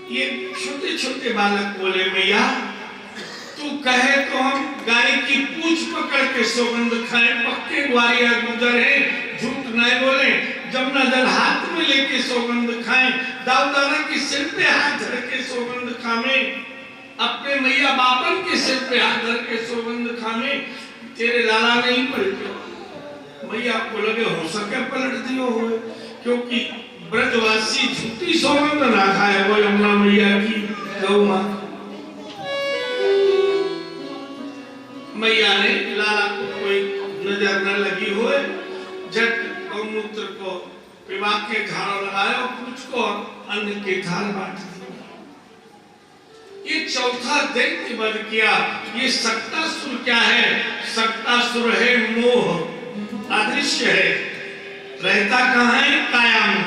ये छोटे छोटे बालक बोले मैया तू कहे तो हम गाय की पूंछ पकड़ के सौगंध खाए, पक्के ग्वारिया गुजर है, झूठ नहीं बोले। जमुना जल हाथ में लेके सौगंध खाएं, दाऊदारा के सिर पे हाथ धर के सौगंध खावे, अपने मैया बापन के सिर पे हाथ धर के सौगंध खावे। तेरे लाला नहीं पलटे, मैया को लगे हो सके पलट दियो हो, क्योंकि ब्रजवासी झूठी सौगंध ना खाए। वो यमुना मैया की गौ मां मैया ने लाला को कोई नजर न लगी हो, झट गौमूत्र को पिवा के झाड़ू लगाया और पूछ को अन्न के थाल बांट दिया। ये चौथा दैत्य वध किया। ये सक्तासुर क्या है? सक्तासुर है मोह, अदृश्य है, रहता कहाँ है? काया में।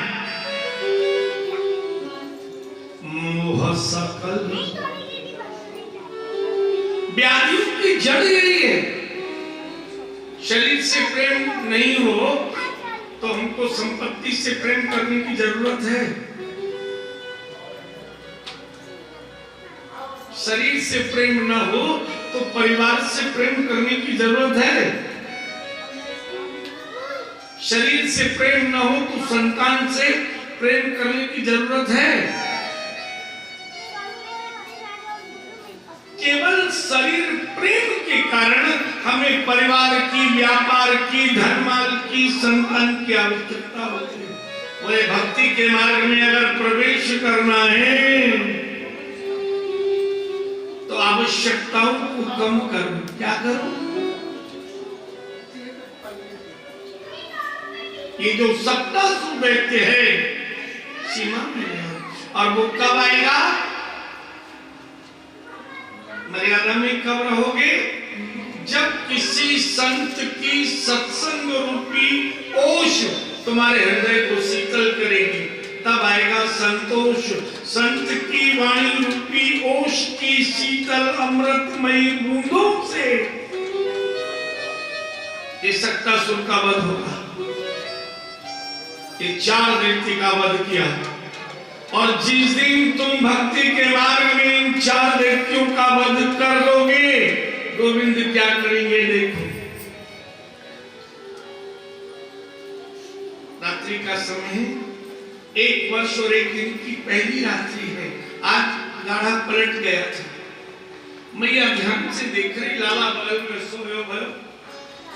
मोह सकल व्याधियों की जड़ यही है। शरीर से प्रेम नहीं हो तो हमको संपत्ति से प्रेम करने की जरूरत है, शरीर से प्रेम न हो तो परिवार से प्रेम करने की जरूरत है, शरीर से प्रेम न हो तो संतान से प्रेम करने की जरूरत है। केवल शरीर प्रेम के कारण हमें परिवार की, व्यापार की, धर्माल की, संतान की आवश्यकता होती है। वह भक्ति के मार्ग में अगर प्रवेश करना है तो आवश्यकताओं को कम करो। क्या करो? ये जो सक्तासुर दैत्य है सीमा में है, और वो कब आएगा? मर्यादा में कब रहोगे? जब किसी संत की सत्संग रूपी ओष तुम्हारे हृदय को शीतल करेगी, तब आएगा संतोष। संत की वाणी रूपी ओष की शीतल अमृतमयी बूंदों से ये सक्तासुर का वध होगा। ये 4 दैत्य का वध किया, और जिस दिन तुम भक्ति के मार्ग में इन 4 दैत्यों का वध कर लोगे, गोविंद क्या करेंगे देखो। रात्रि का समय है, 1 वर्ष और 1 दिन की पहली रात्रि है। आज गाढ़ा पलट गया था। मैया ध्यान से देख रही, लाला बगल में सोयो भयो।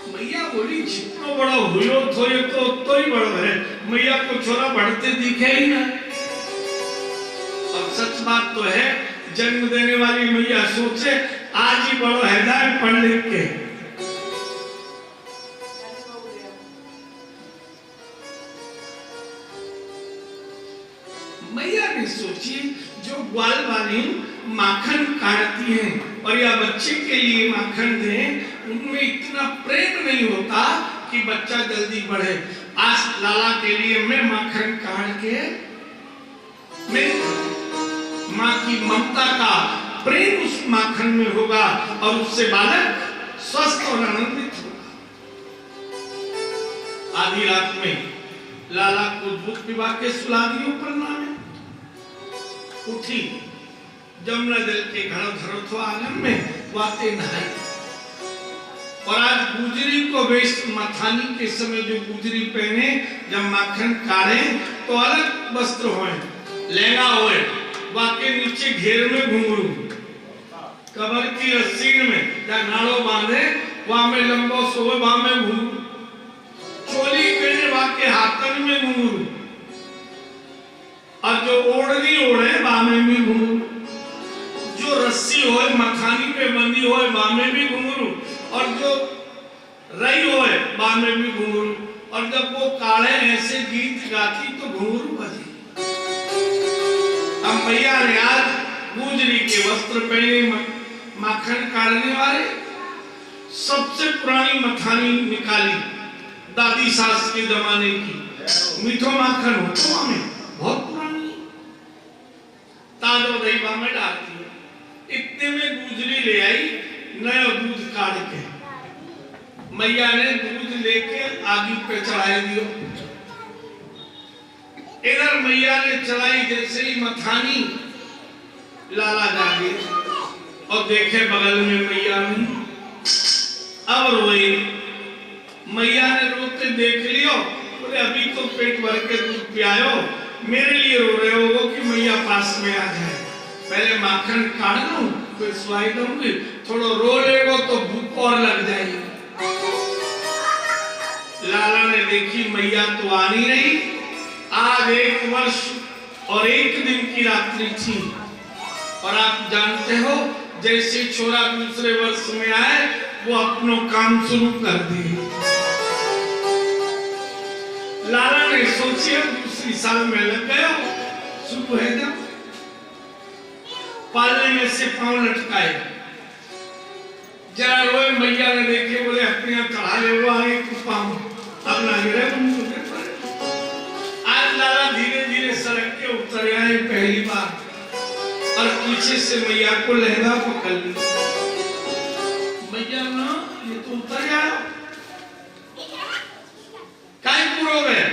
मैया बोली जितना बड़ा हुयो थोयो तो ही बड़ा है। मैया को छोरा बढ़ते दिखे ही ना। और सच बात तो है, जन्म देने वाली मैया सोचे आज ही बड़ो है पढ़ लिख के। मैया ने सोची जो ग्वाल वाली माखन काटती हैं और या बच्चे के लिए माखन दें, उनमें इतना प्रेम नहीं होता कि बच्चा जल्दी बढ़े। आज लाला के लिए मैं माखन काट के मैं माँ की ममता का प्रेम उस माखन में होगा और उससे बालक स्वस्थ और आनंदित होगा। आधी रात में लाला को दूध पिवा के सुला दियो पन्ना में। उठी, जमुना जल के घर धरो तो आंगन में वाते नहाई। और आज गुजरी को वेश मथानी के समय जो गुजरी पहने, जब माखन काढ़े तो अलग वस्त्र होए, लहंगा होए, वाके नीचे घेर में घुंघरू, कबर की रस्सी में या नाड़ो बांधे, वहां में लंबो सोए, वहां में घुंघरू, चोली पहने वाके हाथन में घुंघरू, और जो ओढ़नी ओढ़े वहां में भी घुंघरू, जो रस्सी होए मथानी पे बंदी होए वहां में भी घुंघरू, और जो रई होए वहां में भी घुंघरू। और जब वो काढ़े ऐसे गीत गाती तो घुंघरू बजे। अब मैया ने आज गुजरी के वस्त्र पहने, माखन काढ़ने वाले सबसे पुरानी मथानी निकाली, दादी सास के जमाने की। मीठो माखन होता में बहुत पुरानी, ताजो दही में डालती है। इतने में गुजरी ले आई नया दूध काढ़ के। मैया ने दूध लेके आगी पे चढ़ाई दियो। इधर मैया ने चढ़ाई, जैसे ही मथानी लाला जागे और देखे बगल में मैया नहीं। अब रोए। मैया ने रोते देख लियो, बोले अभी तो पेट भर के दूध पियायो, मेरे लिए रो रहे हो कि मैया पास में आ जाए, पहले माखन काट लूं फिर सुलाई दूंगी, थोड़ा रो लेगो तो भूख और लग जाएगी। लाला ने देखी मैया तो आनी नहीं। आज 1 वर्ष और 1 दिन की रात्रि थी और आप जानते हो जैसे छोरा दूसरे वर्ष में आए वो अपनों काम शुरू कर दिए। लाला ने सोची दूसरी साल में लग गया, शुरू है जब पालने में से पांव लटकाए, जरा रोए। मैया ने देखे, बोले अपने आप चढ़ा ले वो आगे पांव अपना गिरे। आज लाला धीरे धीरे सड़क के उतर आए पहली बार और पीछे से मैया को लहंगा पकड़ लिया। मैया ना ये तो उतर गया, काय पूरो है?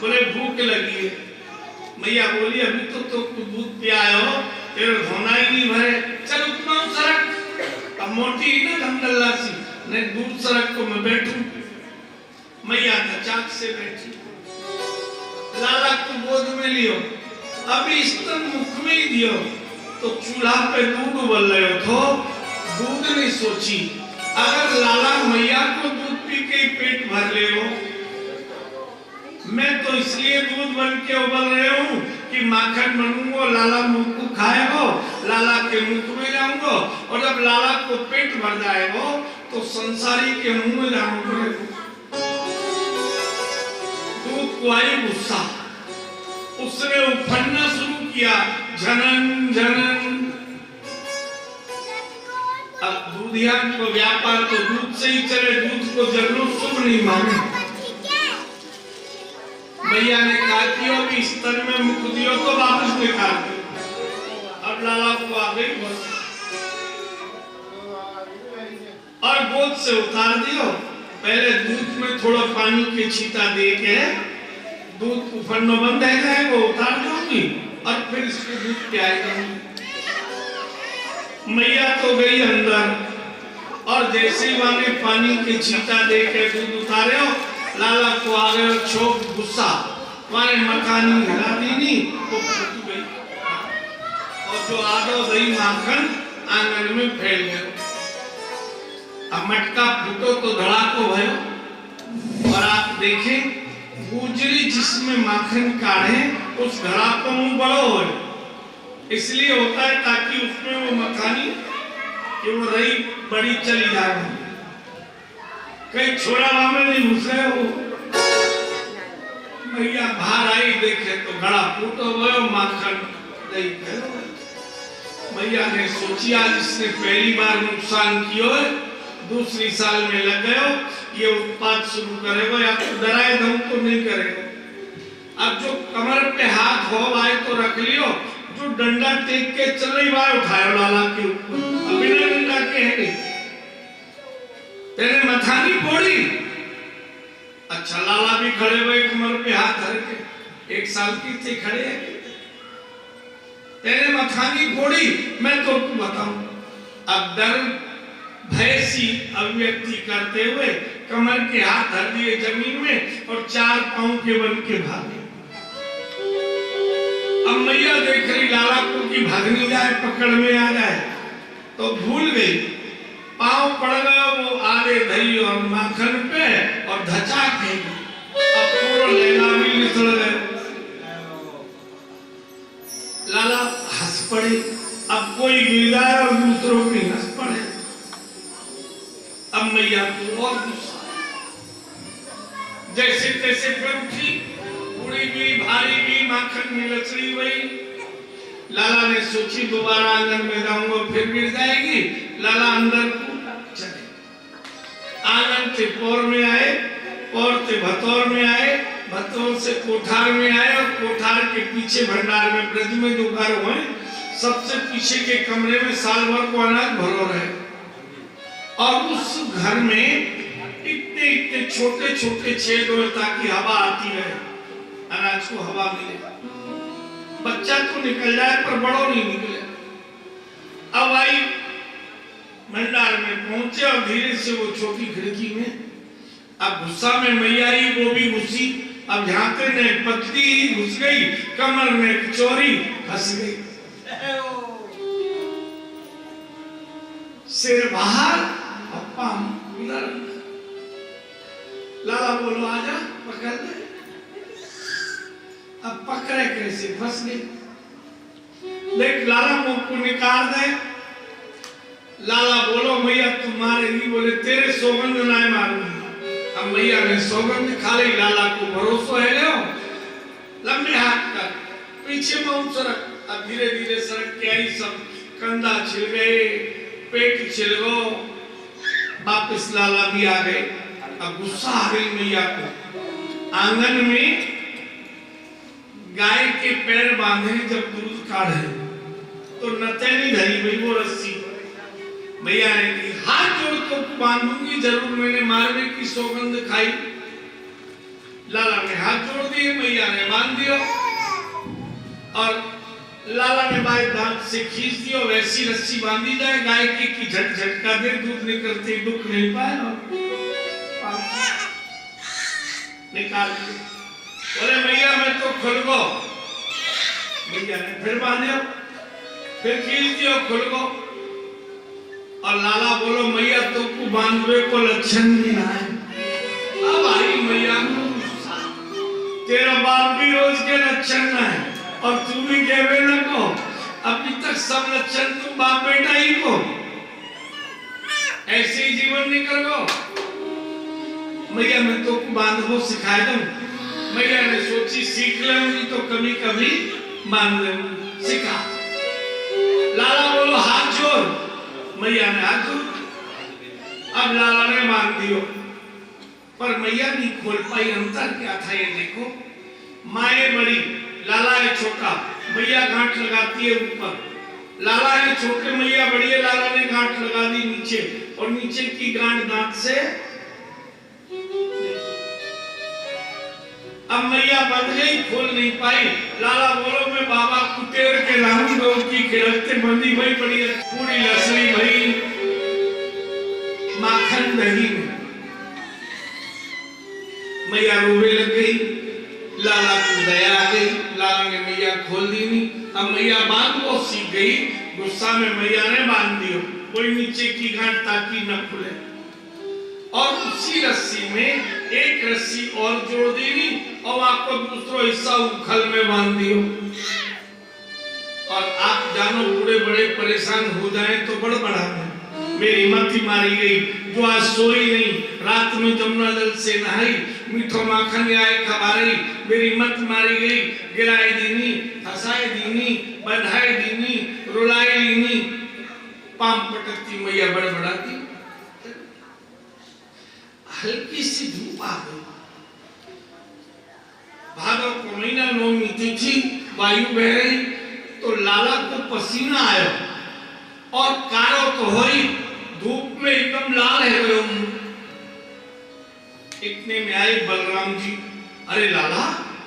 बोले भूख लगी है। मैया बोली अभी तो दूध पियाए हो, तेरे धोना ही नहीं भरे, चल उतना सड़क। अब मोटी ना धमदल्ला सी, नहीं दूर सड़क को मैं बैठूं। मैया चाक से बैठी, लाला को गोद में लियो, अभी स्तन मुख में ही दियो तो चूल्हा पे दूध उबल रहे हो, दूध नहीं सोची। अगर लाला मैया को दूध पी के पेट भर ले हो, मैं तो इसलिए दूध बन के उबल रहे हूँ कि माखन बनूंगा, लाला मुंह को खाएगा, लाला के मुख में जाऊंगा और जब लाला को पेट भर जाएगा तो संसारी के मुंह में जाऊंगा। दूध को आई गुस्सा, उसने उफनना शुरू किया, झनन झनन। अब दूधिया को व्यापार तो दूध से ही चले, दूध को जरूर शुभ नहीं माने। मैया ने कहा कि अभी स्तन में मुख दियो तो वापस निकाल दो। अब लाला को आ गई बस और गोद से उतार दियो। पहले दूध में थोड़ा पानी के छींटा दे के दूध उफनना बंद है जाएगा, उतार दूंगी और फिर इसको दूध पियाएगा। मैया तो गई अंदर और जैसे ही वहां ने पानी के छींटा दे के दूध उतारे हो, लाला को आ गए छोक गुस्सा, मारे मकानी हिला दी नहीं तो फूट गई और जो आधो दही माखन आंगन में फैल गया। अब मटका फूटो तो धड़ाको भयो और आप देखें गुजरी जिसमें माखन काढ़े उस घड़ा को मुंह बड़ो हो, इसलिए होता है ताकि उसमें वो मखानी कि वो रही बड़ी चली जाए, कहीं छोड़ा में नहीं घुसे हो। मैया बाहर आई देखे तो घड़ा फूटो गयो, माखन दही गयो। मैया ने सोची आज इसने पहली बार नुकसान कियो है, दूसरी साल में लग गयो, ये उत्पाद शुरू करेगा या तो डराए दम तो नहीं करेगा। अब जो कमर पे हाथ हो आए तो रख लियो, जो डंडा टेक के चल रही बार उठायो लाला के ऊपर, बिना डंडा के है तेरे मथानी फोड़ी। अच्छा लाला भी खड़े हुए कमर पे हाथ धर के, 1 साल की थे खड़े हैं, तेरे मथानी फोड़ी, मैं तो बताऊं। अब डर भयसी अभिव्यक्ति करते हुए कमर के हाथ धर दिए जमीन में और 4 पांव के बन के भागे। अब मैया देख रही लाला को कि भागनी जाए, पकड़ में आ जाए, तो भूल गई, पांव पड़ गया वो आधे दही और माखन पे और धचा गई। अब पूरा लहंगा भी निकल गया। लाला हंस पड़े, अब कोई गिर जाए और दूसरों की हंस पड़े। अब मैया को और गुस्सा, जैसे तैसे फिर उठी, बूढ़ी भी भारी भी माखन में लचड़ी हुई। लाला ने सोची दोबारा आंगन में जाऊंगा फिर गिर जाएगी, लाला अंदर चले। आंगन से पौर में आए, पौर से भतौर में आए, भतौर से कोठार में आए और कोठार के पीछे भंडार में ब्रज में जो घर हुए सबसे पीछे के कमरे में साल भर को अनाज भरो रहे और उस घर में इतने इतने छोटे छोटे छेद हुए ताकि हवा आती रहे, अनाज को हवा मिले। बच्चा तो निकल जाए पर बड़ो नहीं निकले। अब आई मंडार में पहुंचे और धीरे से वो छोटी खिड़की में, अब गुस्सा में मैया आई, वो भी घुसी। अब झांकरे ने पतली ही घुस गई, कमर में चोरी फंस गई, सिर बाहर पप्पा अंदर। लाला बोलो आजा पकड़ दे। अब पकड़े कैसे, फंस गई। लेकिन लाला मुंह को निकाल दे। लाला बोलो मैया तुम मारेगी, बोले तेरे सौगंध ना मारूंगी। अब मैया ने सौगंध खा ली। लाला को भरोसा है लो, लंबे हाथ कर पीछे मुंह सरक। अब धीरे धीरे सरक के आई, सब कंधा छिल गए, पेट छिल गो। वापिस लाला भी आ गए। अब गुस्सा आ गई मैया को। आंगन में गाय के पैर बांधे, जब दूध काढ़े तो नतैनी धरी भाई वो रस्सी। मैया ने कही हाथ जोड़ तो बांधूंगी जरूर, मैंने मारने की सौगंध खाई। लाला ने हाथ जोड़ दिए, मैया ने बांध दिया और लाला ने बाई दांत से खींच दिया। वैसी रस्सी बांधी जाए गाय की झट झटका दे, दूध निकलते दुख नहीं पाए और निकाल दिया। बोले मैया मैं तो खुल गो। मैया ने फिर बांधा, फिर खींच दिया, खुल गो। और लाला बोलो मैया तो को बांधवे को लक्षण नहीं आए। अब आई मैया को गुस्सा, तेरा बाप भी रोज के लक्षण ना है और तू भी कहवे ना को। अभी तक सब लक्षण तुम बाप बेटा ही को, ऐसे ही जीवन निकल गो। मैया मैं तो को बांधवो सिखाए दूं। मैया ने सोची सीख लूंगी तो कभी कभी बांध लूंगी, सिखा। लाला बोलो हाथ जोड़। मैया ने हाथ जोड़। अब लाला ने बांध दियो, पर मैया नहीं खोल पाई। अंतर क्या था ये देखो, माए बड़ी, लाला है छोटा। मैया गांठ लगाती है ऊपर, लाला है छोटे, मैया बड़ी है। लाला ने गांठ लगा दी नीचे, और नीचे की गांठ दांत से। अब मैया बंद गई, खोल नहीं पाई। लाला बोलो मैं बाबा कुटेर के लाऊंगा, उसकी खिलकते बंदी भाई पड़ी है, पूरी लसड़ी भरी माखन दही में। मैया रोने लग गई। लाला को दया आ गई। लाला ने मैया खोल दी नहीं। अब मैया बांध को सीख गई। गुस्सा में मैया ने बांध दियो, कोई नीचे की गांठ ताकि न खुले। और उसी रस्सी में एक रस्सी और जोड़ देनी और आपको दूसरा हिस्सा उखल में बांध दियो। और आप जानो बूढ़े बड़े परेशान हो जाएं तो बड़बड़ा है। मेरी मत ही मारी गई, जो आज सोई नहीं, रात में जमुना जल से नहाई, मीठो माखन आए खबारी। मेरी मत मारी गई, गिराए दीनी, हंसाए दीनी, बधाए दीनी, रुलाए दीनी। पाम पटकती मैया बड़बड़ाती। हल्की सी धूप आ गई। भादव को महीना, नौमी तिथि, वायु बह रही, तो लाला को पसीना आया और कारो तो होई, धूप में एकदम लाल है गयो। इतने में आए बलराम जी। अरे लाला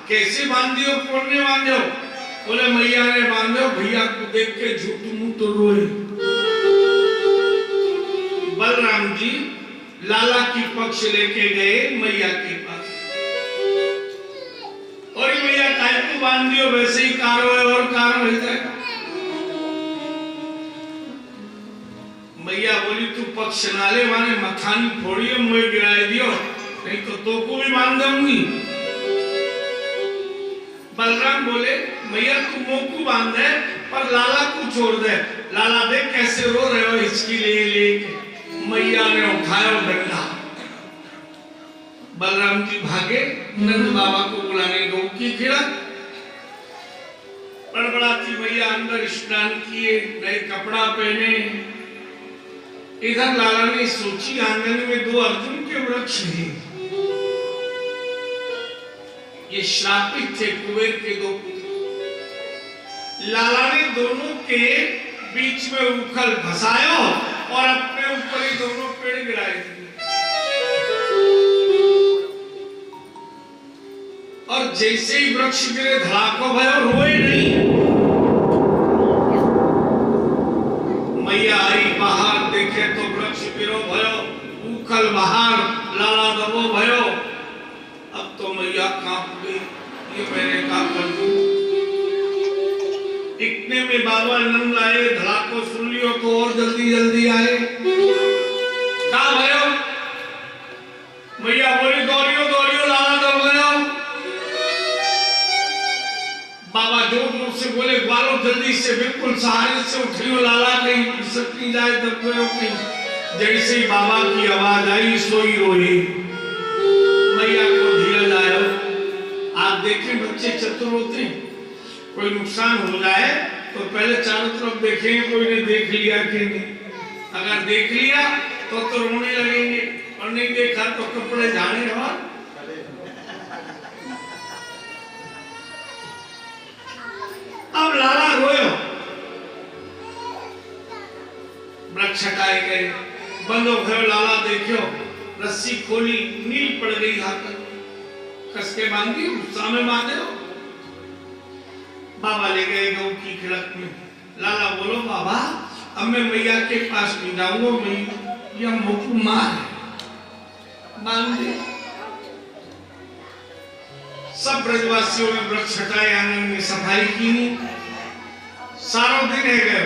कैसे बांध दियो, कौन ने बांधो? बोले मैया ने बांधो। भैया को देख के झूठ मुंह तो रोई। बलराम जी लाला की पक्ष लेके गए मैया के पास। और मैया काय को बांध दियो, वैसे ही कारो है और कारो है जाएगा। मैया बोली तू पक्ष नाले वाले मखानी फोड़ियो, मुझे गिराए दियो, नहीं तो को भी बांध दूंगी। बलराम बोले मैया तू मुंह को बांध दे, पर लाला को छोड़ दे। लाला देख कैसे रो रहे हो, इसकी ले मैया ने उठाया डंडा। बलराम जी भागे नंद बाबा को बुलाने, गौ की खिड़क। बड़बड़ाती मैया अंदर स्नान किए, नए कपड़ा पहने। इधर लाला ने सोची आंगन में दो अर्जुन के वृक्ष हैं, ये श्रापित थे कुबेर के दो पुत्र। लाला ने दोनों के बीच में उखल फंसायो और अपने ऊपर ही दोनों पेड़ गिराए दिए। और जैसे ही वृक्ष गिरे धड़ाको भयो, रोए नहीं। देखे तो वृक्ष पीरो भयो, उखल बहार लाला दबो भयो। अब तो मैया कांप गई, ये मैंने क्या कर दूं। इतने में बाबा नंद आए, धड़ाको सुन लियो तो और जल्दी जल्दी आए। कहा भयो? मैया बोली दौड़ियो दौड़ियो लाला दब गयो। बाबा जोर जोर से बोले ग्वालो जल्दी से, बिल्कुल सहारे से उठियो, लाला कहीं फिसक नहीं जाए, दब गयो कहीं। जैसे ही बाबा की आवाज आई, सोई रोई। मैया को धीरज आयो। आप देखें बच्चे चतुर होते हैं, कोई नुकसान हो जाए तो पहले चारों तरफ देखेंगे कोई ने देख लिया कि नहीं। अगर देख लिया तो रोने लगेंगे, और नहीं देखा तो कपड़े झाड़े और अब लाला रोयो। वृक्ष हटाए गए, बंद हो गयो। लाला देखियो, रस्सी खोली, नील पड़ गई हाथ में, कसके बांधी, गुस्सा में बांधे हो। बाबा ले गए गऊ की खिड़क में। लाला बोलो बाबा अब मैं मैया के पास नहीं जाऊंगा, मैया मोकू मार बांध दे। सब ब्रजवासियों ने वृक्ष हटाए, आंगन में सफाई की। सारों दिन है गए।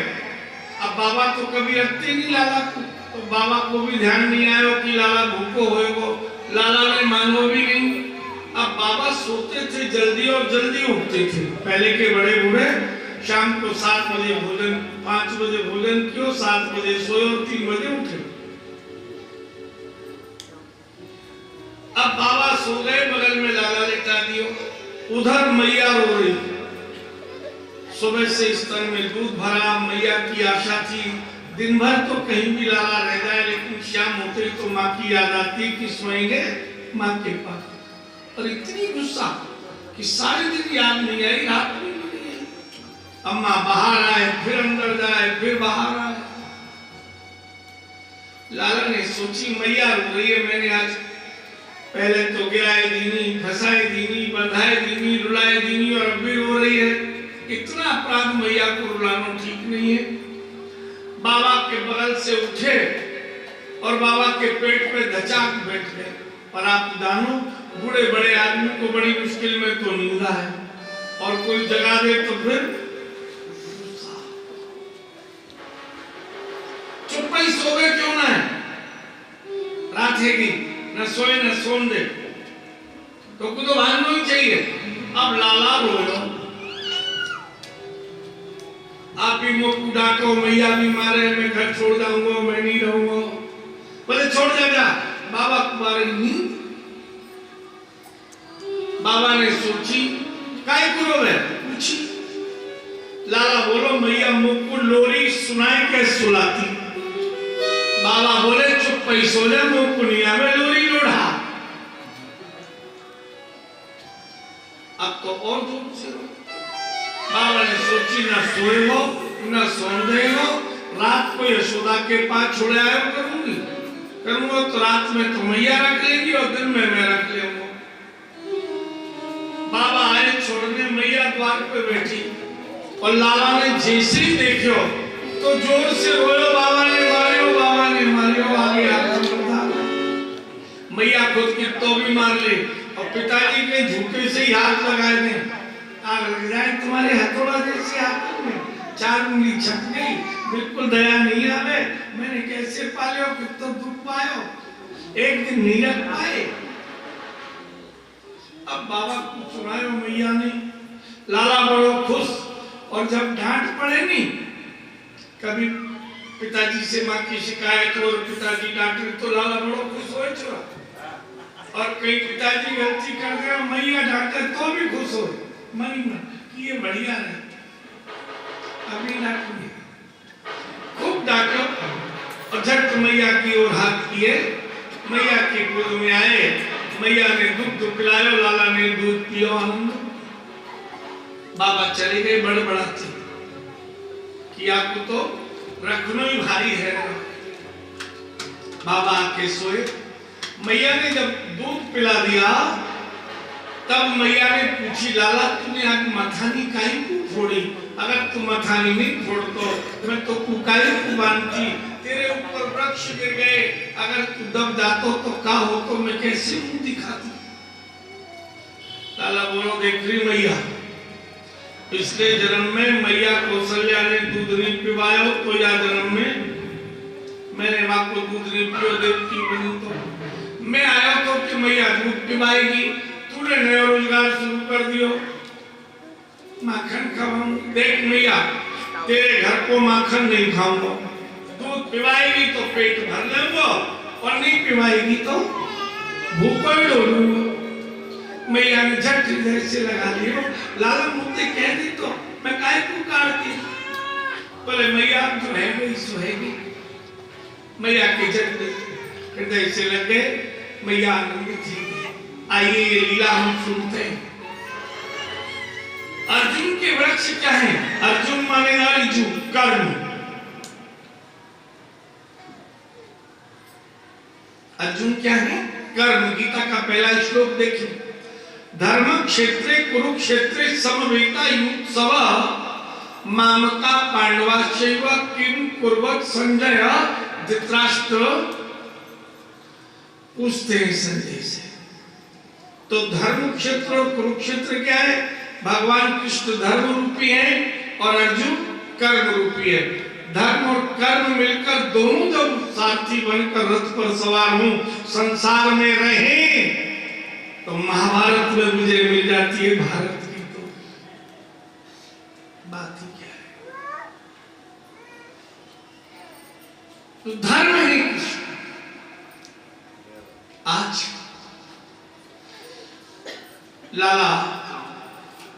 अब बाबा तो कभी रखते नहीं लाला को, तो बाबा को भी ध्यान नहीं आया कि लाला भूखो होएगो। लाला ने मानो भी नहीं। अब बाबा सोते थे जल्दी और जल्दी उठते थे। पहले के बड़े बूढ़े शाम को 7 बजे भोजन, 5 बजे भोजन कियो, 7 बजे सोए और 3 बजे उठे। अब बाबा सो गए, बगल में लाला लेटा दियो। उधर मैया रो रही। सुबह से स्तन में दूध भरा, मैया की आशा थी दिन भर तो कहीं भी लाला रह जाए, लेकिन शाम होते तो माँ की याद आती कि सोएंगे माँ के पास। और इतनी गुस्सा कि सारे दिन याद नहीं आई, रात में नहीं आई। अम्मा बाहर आए, फिर अंदर जाए, फिर बाहर आए। लाला ने सोची मैया रो रही है, मैंने आज पहले तो गिराए दीनी, फंसाए दीनी, बंधाए दीनी, रुलाए दीनी, और अब भी रो रही है। इतना अपराध मैया को रुलाना ठीक नहीं है। बाबा के बगल से उठे और बाबा के पेट पे धचाक बैठ गए। पर आप जानो बूढ़े बड़े आदमी को बड़ी मुश्किल में तो नींद है, और कोई जगा दे तो फिर चुप ही सो गए क्यों ना है। रात है की न सोए न सोन दे तो कुछ तो भागना ही चाहिए। अब लाला रोयो, आप भी मुख डांटो, मैया भी मारे, मैं घर छोड़ जाऊंगा, मैं नहीं रहूंगा। बोले छोड़ जा, बाबा तुम्हारे नींद। बाबा ने सोची काय करो है पूछी। लाला बोलो मैया मुख लोरी सुनाई के सुलाती। बाबा बोले चुप पई सो जा, मुख कुनिया में लोरी लोढ़ा। अब तो और दूर से बाबा ने सोची ना सोए हो ना सोन दे हो, रात को यशोदा के पास छोड़े आयो करूंगा तो रात में तो मैया रख लेगी और दिन में मैं रख लेऊंगा। बाबा आए छोड़ने, मैया द्वार पे बैठी और लाला ने जैसे ही देखो तो जोर से रोयो, बाबा ने मारियो, बाबा ने मारियो। आगे मैया खुद की तो भी मार ले और पिताजी के झूठे से ही हाथ लगाए थे। आग लग जाए तुम्हारे हथौड़ा जैसे हाथ में, 4 उंगली छप गई, बिल्कुल दया नहीं आवे। मैंने कैसे पाले हो, कितना दुख पायो, एक दिन नहीं रख पाए। अब बाबा को सुनायो मैया ने। लाला बड़ो खुश, और जब डांट पड़े नहीं, कभी पिताजी से माँ की शिकायत हो और पिताजी डांटे तो लाला बड़ो खुश हो चुका। और कई पिताजी गलती कर दे और मैया डांटे तो भी खुश हो मन कि ये बढ़िया है। अभी डांटो, खूब डांटो और झट मैया की ओर हाथ किए, मैया के गोद में आए। मैया ने दूध पिलायो, लाला ने दूध पियो, आनंद। बाबा चले गए बड़बड़ाते कि आपको तो रखना ही भारी है। बाबा आके सोए। मैया ने जब दूध पिला दिया तब मैया ने पूछी लाला तूने आज मथानी काहे को फोड़ी? अगर तू मथानी नहीं फोड़ तो मैं तो कुकाई को बांधती, तेरे ऊपर वृक्ष गिर गए, अगर तू दब जातो तो का हो, तो मैं कैसे मुंह दिखाती। लाला बोलो, देख रही मैया, पिछले जन्म में मैया कौशल्या ने दूध नहीं पिवाया, तो या जन्म में मैंने माँ को दूध नहीं पियो, देवकी बनी तो मैं आया तो कि मैया दूध पिवाएगी, तूने नया रोजगार शुरू कर दियो, माखन खाऊं। देख मैया, तेरे घर को माखन नहीं खाऊंगा, दूध पिवाएगी तो पेट भर लेंगे और नहीं पिवाएगी तो भूखा ही डोलूंगा। मैया ने झट हृदय से लगा लिया, लाला मुझे कह दी तो मैं काय पुकारती, बोले मैया जो है वही सुहेगी। मैया के झट हृदय से लगे, मैया आनंदित थी। आइए ये लीला हम सुनते हैं। अर्जुन के वृक्ष क्या है? अर्जुन माने अर्जुन कर्म। अर्जुन क्या है? कर्म। गीता का पहला श्लोक देखिए, धर्म क्षेत्रे कुरुक्षेत्रे समवेता युत्सव मामका पांडवाश्चैव किम कुर्वत संजय। धृतराष्ट्र पूछते हैं संजय से, तो धर्म क्षेत्र और कुरुक्षेत्र क्या है? भगवान कृष्ण धर्म रूपी है और अर्जुन कर्म रूपी है। धर्म और कर्म मिलकर दोनों जब सारथी बनकर रथ पर सवार हों, संसार में रहें, तो महाभारत में विजय मिल जाती है। भारत की तो बात ही क्या है। तो धर्म है कृष्ण। आज लाला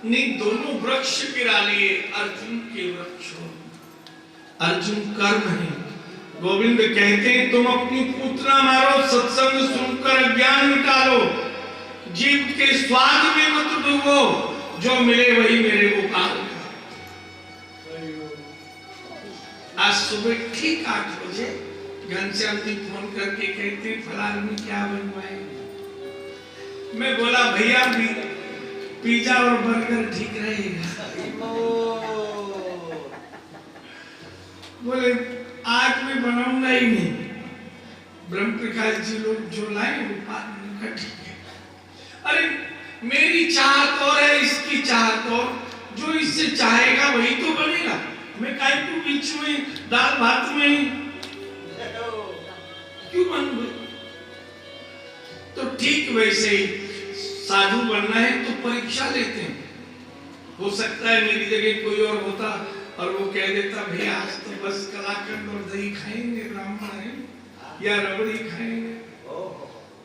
ने दोनों वृक्ष गिरा लिए, अर्जुन के वृक्षों। अर्जुन कर्म है। गोविंद कहते हैं, तुम अपनी पूतना मारो, सत्संग सुनकर अज्ञान मिटा लो, जीव के स्वाद में मत डूबो, जो मिले वही मेरे गोपाल। आज सुबह ठीक 8 बजे घनश्याम जी फोन करके कहते फलान में क्या बनवाए। मैं बोला भैया पिज्जा और बर्गर ठीक रहेगा। बोले आज मैं बनाऊंगा ही नहीं, ब्रह्म प्रकाश जी लोग जो लाए वो ठीक है। अरे मेरी चाहत और है, इसकी चाहत और, जो इससे चाहेगा वही तो बनेगा। मैं काय को बीच में दाल भात में क्यों बनूं? तो ठीक वैसे ही साधु बनना है तो परीक्षा लेते हैं। हो सकता है मेरी जगह कोई और होता और वो कह देता भैया आज तो बस कलाकंद और दही खाएंगे, ब्राह्मण है, या रबड़ी खाएंगे।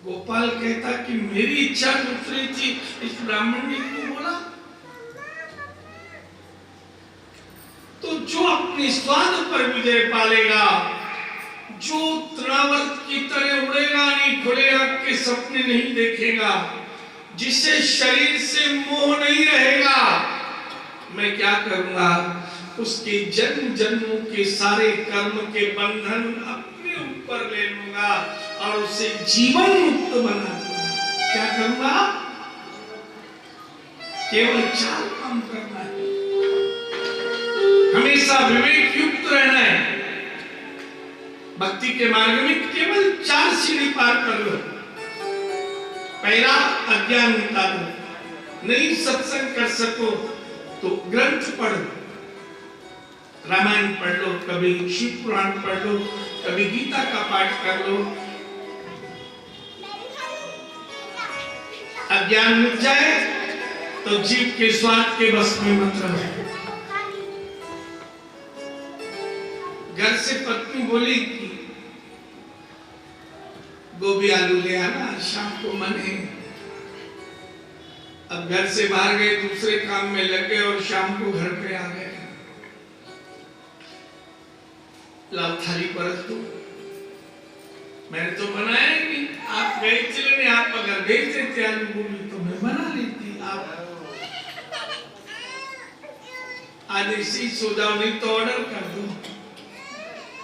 गोपाल कहता कि मेरी इच्छा दूसरी थी, इस ब्राह्मण ने क्यों बोला? तो जो अपने स्वाद पर विजय पालेगा, जो तृणावर्त की तरह उड़ेगा नहीं, खुले आंख के सपने नहीं देखेगा, जिसे शरीर से मोह नहीं रहेगा, मैं क्या करूंगा? उसके जन्म जन्मों के सारे कर्म के बंधन अपने ऊपर ले लूंगा और उसे जीवन मुक्त बना दूंगा। क्या करूंगा? केवल 4 काम करना है। हमेशा विवेक युक्त रहना है। भक्ति के मार्ग में केवल 4 सीढ़ी पार कर लो। पहला, अज्ञान मिटा दो। नहीं सत्संग कर सको तो ग्रंथ पढ़ो, रामायण पढ़ लो, कभी शिव पुराण पढ़ लो, कभी गीता का पाठ कर लो। अज्ञान मिट जाए तो जीव के स्वाद के बस में मत रहो। घर से पत्नी बोली कि गोभी आलू ले आना, शाम को मन है। अब घर से बाहर गए, दूसरे काम में लग गए और शाम को घर पे आ गए। लाओ थाली परस दो। मैंने तो बनाया ही नहीं, आप गए चले नहीं। आप अगर भेज देते आलू गोभी तो मैं बना लेती। आप आज ऐसे ही सो जाओ, नहीं तो ऑर्डर कर दो,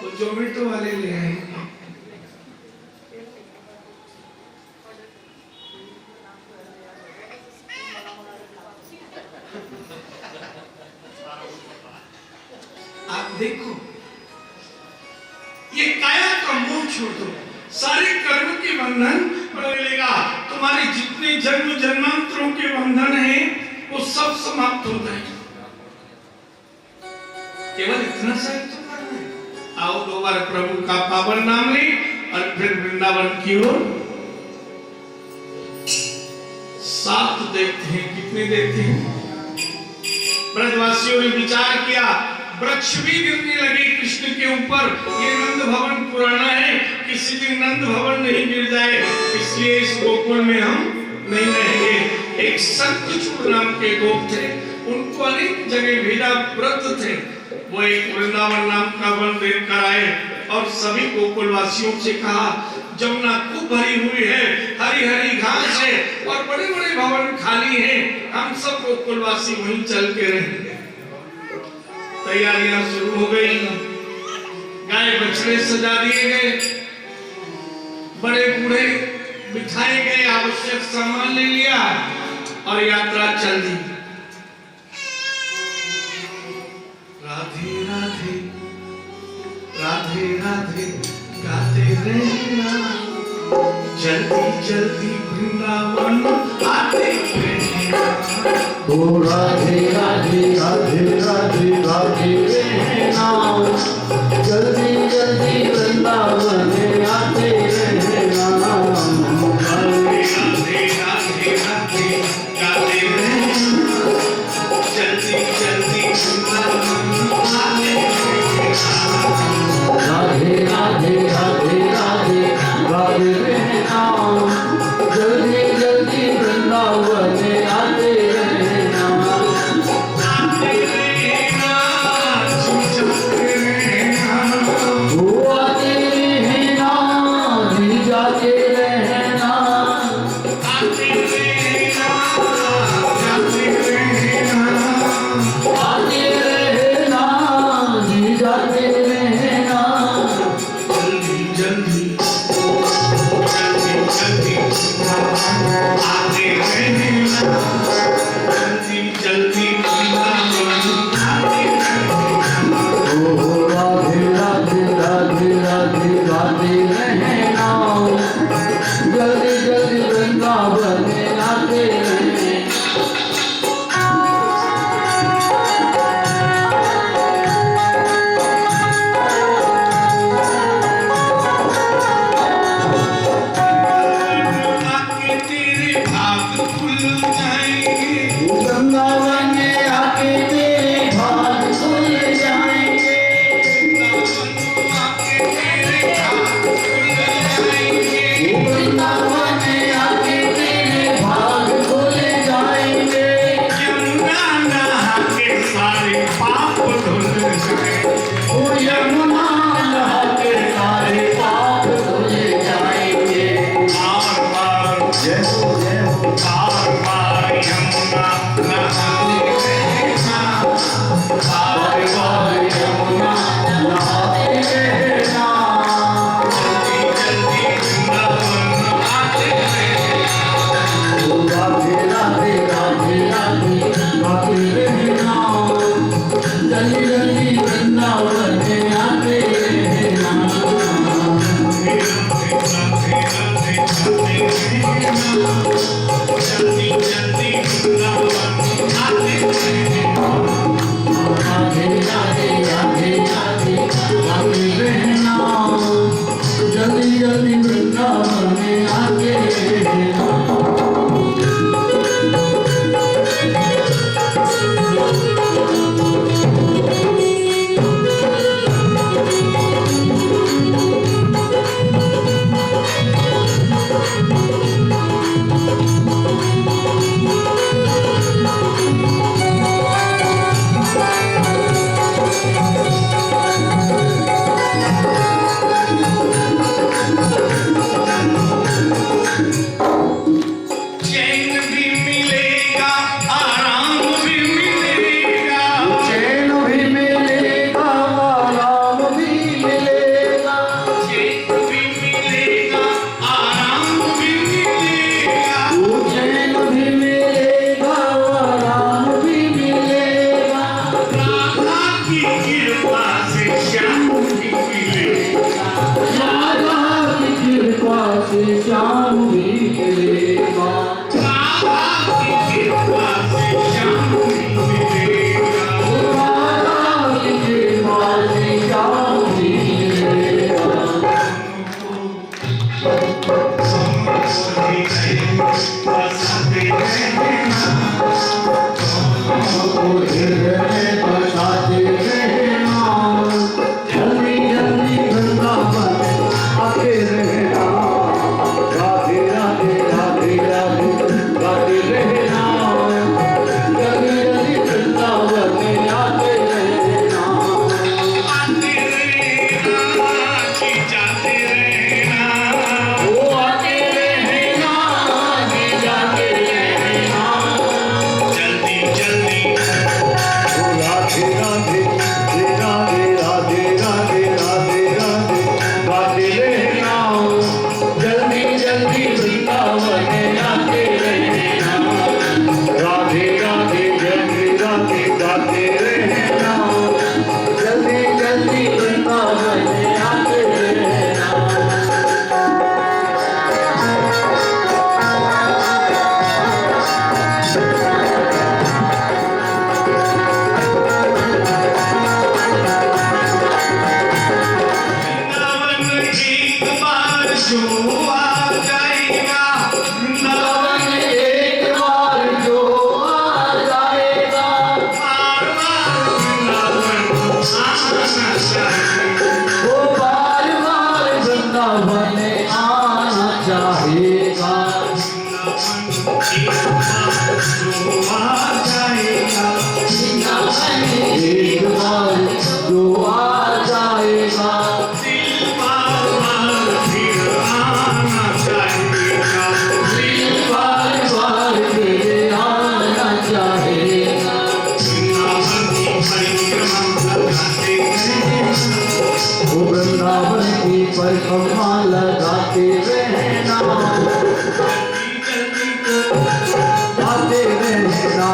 तो जोमेटो वाले ले आएंगे। आप देखो, ये छोड़ दो, सारे कर्म के बंधन मिलेगा। तुम्हारे जितने जन्म जन्मांतरों के बंधन हैं वो सब समाप्त हो जाएंगे। केवल इतना सा करना है। आओ 2 बार प्रभु का पावन नाम ले और फिर वृंदावन की ओर। 7 देखते हैं, कितने देखते हैं? ब्रजवासियों ने विचार किया, वृक्ष भी गिरने लगे कृष्ण के ऊपर। ये नंद भवन पुराना है, किसी दिन नंद भवन नहीं गिर जाए, इसलिए इस गोकुल में हम नहीं रहेंगे। एक शंखचूड़ नाम के गोप थे, उनको अनेक जगह भेजा, व्रत थे। वो एक वृंदावन नाम का वन देख कर आए और सभी गोकुलवासियों से कहा, जमुना खूब भरी हुई है, हरी हरी घास है और बड़े बड़े भवन खाली हैं, हम सब गोकुलवासी वहीं चल के रहेंगे। तैयारियां शुरू हो गई, गाय बछड़े सजा दिए गए, बड़े बूढ़े बिठाए गए, आवश्यक सामान ले लिया और यात्रा चल दी। राधे राधे राधे राधे गाते रहना, जल्दी जल्दी वृंदावन आते रहना। ओ राधे राधे राधे राधे राधे रहना, जल्दी जल्दी वृंदावन आते रहना। राधे राधे राधे राधे गाते रहना, जल्दी जल्दी वृंदावन आते रहना। राधे राधे राधे राधे राधे रहना, जल्दी जल्दी वृंदावन आते रहना। परिक्रमा लगाते रहना, वो वृंदावन की परिक्रमा लगाते रहना, जल्दी जल्दी आते रहना,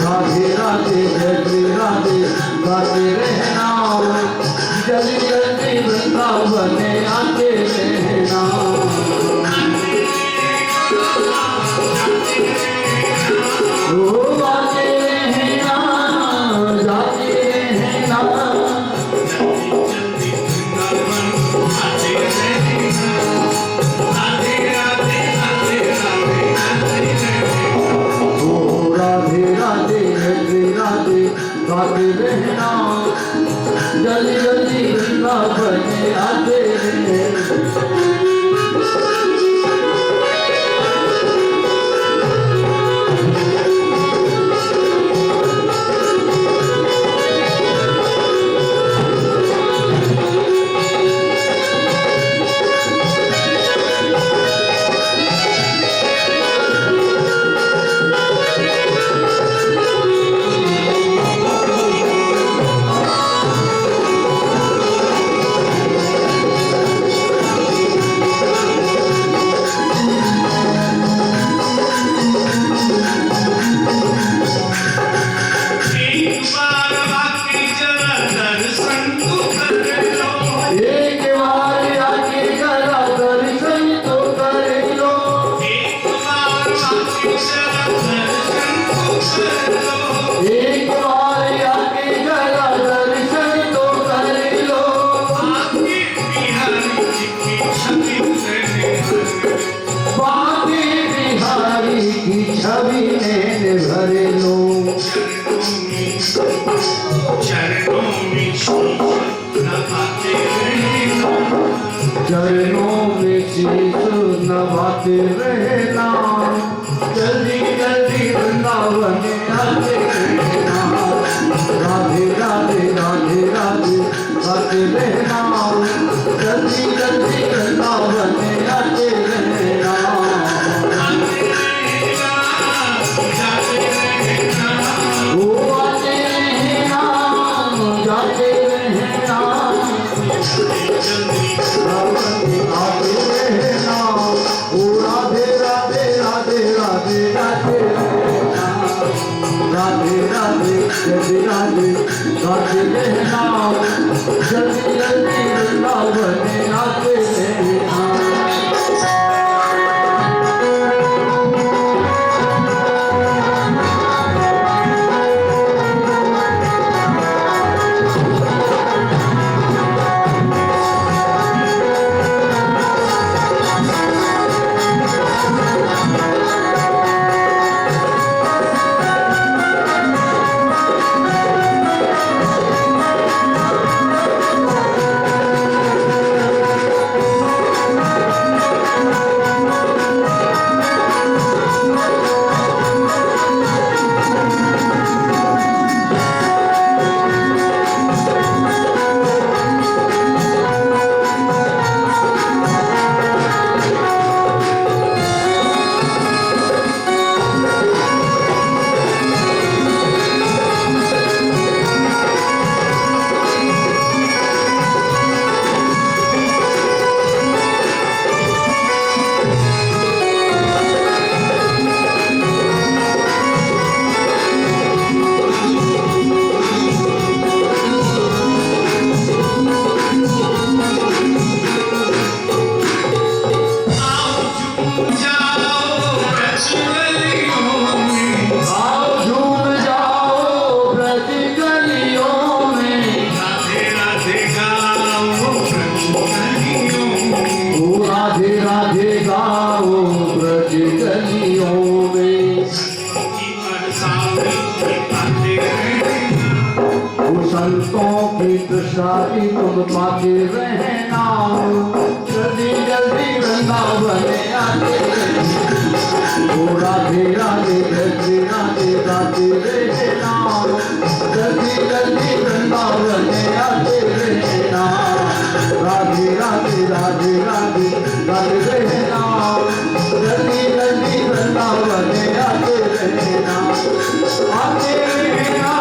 राधे राधे जय श्री राधे गाते रहना, जल्दी जल्दी वृंदावन आते रहना, ओ आते रहना, जाते रहना, जल्दी वृंदावन आते रहना, राधे राधे राधे राधे राधे राधे। ओ राधे राधे राधे राधे गाते रहना, जल्दी जल्दी वृंदावन आते रहना। एक बार बाकी जरा दर्शन तो कर लो, एक बार आके जरा दर्शन तो कर लो, एक बार बाकी जरा दर्शन तो कर लो, एक बार आके जरा दर्शन तो कर लो, बाकी बिहारी जी की छवि रहने, बाकी बिहारी की छवि नैन भर लो, चरणों में शीश नभाते रहना, चरणों में शीश नभाते रहना, जल्दी जल्दी वृंदावन आते रहना, राधे राधे राधे राधे गाते रहना, जल्दी जल्दी वृंदावन आते रहना, आते रहना, जाते रहना, ओ आते रहना, जाते रहना, जल्दी आते रहना, ओ राधे राधे राधे राधे गाते रहना, राधे राधे राधे राधे गाते रहना, जल्दी जल्दी वृंदावन आते रहना। संतों की प्रसादी तुम पाते रहना, जल्दी जल्दी वृंदावन आते ओ राधे राधे जल्दी राधे गाते रहना, जल्दी जल्दी वृंदावन आते रहना, राधे राधे राधे राधे गाते रहना, जल्दी जल्दी वृंदावन आते रहना, आते रहना।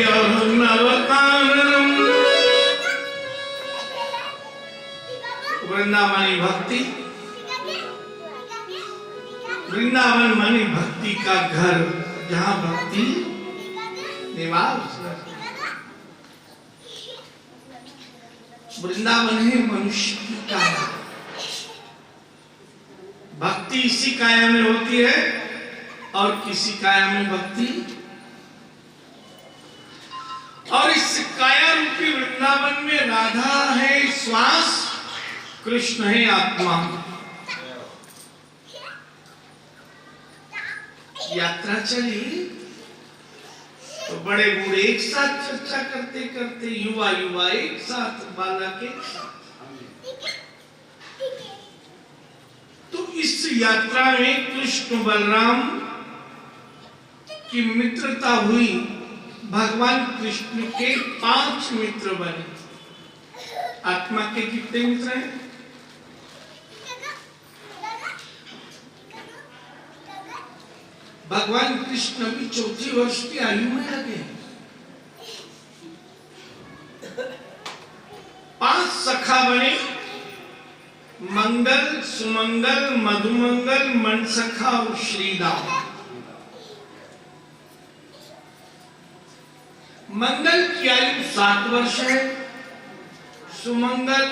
गोप्य नवकाननम। वृंदावनी भक्ति, वृंदावन मानी भक्ति का घर, जहां भक्ति निवास करती है। वृंदावन है मनुष्य की काया, भक्ति इसी काया में होती है और किसी काया में भक्ति। और इस काया रूपी वृंदावन में राधा है श्वास, कृष्ण है आत्मा। यात्रा चली तो बड़े बूढ़े एक साथ चर्चा करते करते, युवा युवा एक साथ, बालक एक साथ। तो इस यात्रा में कृष्ण बलराम की मित्रता हुई। भगवान कृष्ण के 5 मित्र बने। आत्मा के कितने मित्र हैं? भगवान कृष्ण भी 4 वर्ष की आयु में लगे। 5 सखा बने, मंगल, सुमंगल, मधुमंगल, मनसखा और श्रीदाम। मंगल की आयु 7 वर्ष है, सुमंगल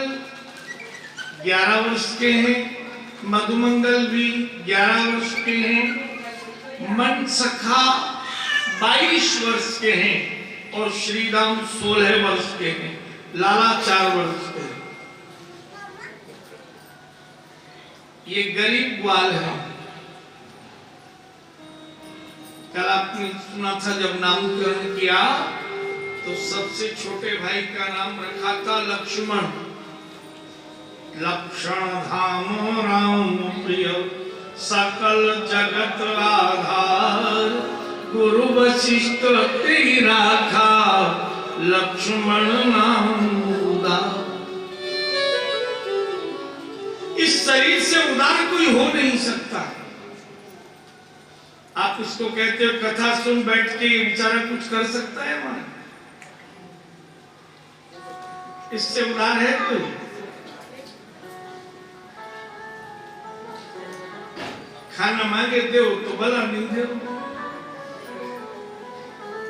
11 वर्ष के हैं, मधुमंगल भी 11 वर्ष के हैं, मनसखा 22 वर्ष के हैं और श्रीराम 16 वर्ष के हैं, लाला 4 वर्ष के हैं। ये गरीब ग्वाल है। कल आपने सुना था जब नामकरण किया तो सबसे छोटे भाई का नाम रखा था लक्ष्मण। लक्षण धाम राम प्रिय सकल जगत आधार, गुरु वशिष्ठ तेरा खा लक्ष्मण नाम उदार। इस शरीर से उदार कोई हो नहीं सकता। आप उसको कहते हो कथा सुन बैठ के बेचारा कुछ कर सकता है हमारा? इससे उदार है कोई? खाना मांगे दो तो भला नहीं दो।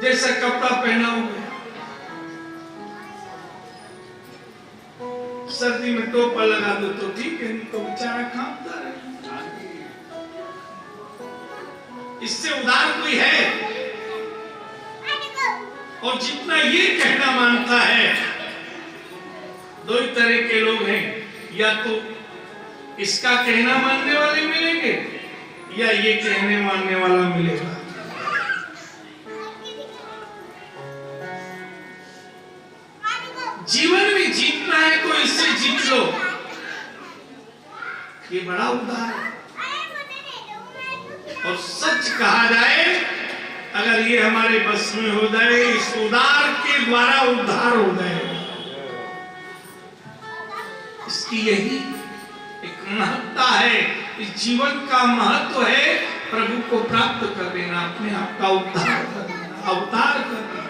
जैसा कपड़ा पहना हुआ, सर्दी में टोपा लगा दो तो ठीक है, नहीं तो बेचारा कांपता रहे। इससे उदार कोई है? और जितना ये कहना मानता है, 2 ही तरह के लोग हैं। या तो इसका कहना मानने वाले मिलेंगे या ये कहने मानने वाला मिलेगा। जीवन में जीतना है तो इससे जीत लो। ये बड़ा उदार है। और सच कहा जाए, अगर ये हमारे बस में हो जाए, इस उदार के द्वारा उद्धार हो जाए। इसकी यही एक महत्ता है। इस जीवन का महत्व है प्रभु को प्राप्त कर देना, अपने आप का उद्धार कर देना, अवतार कर देना।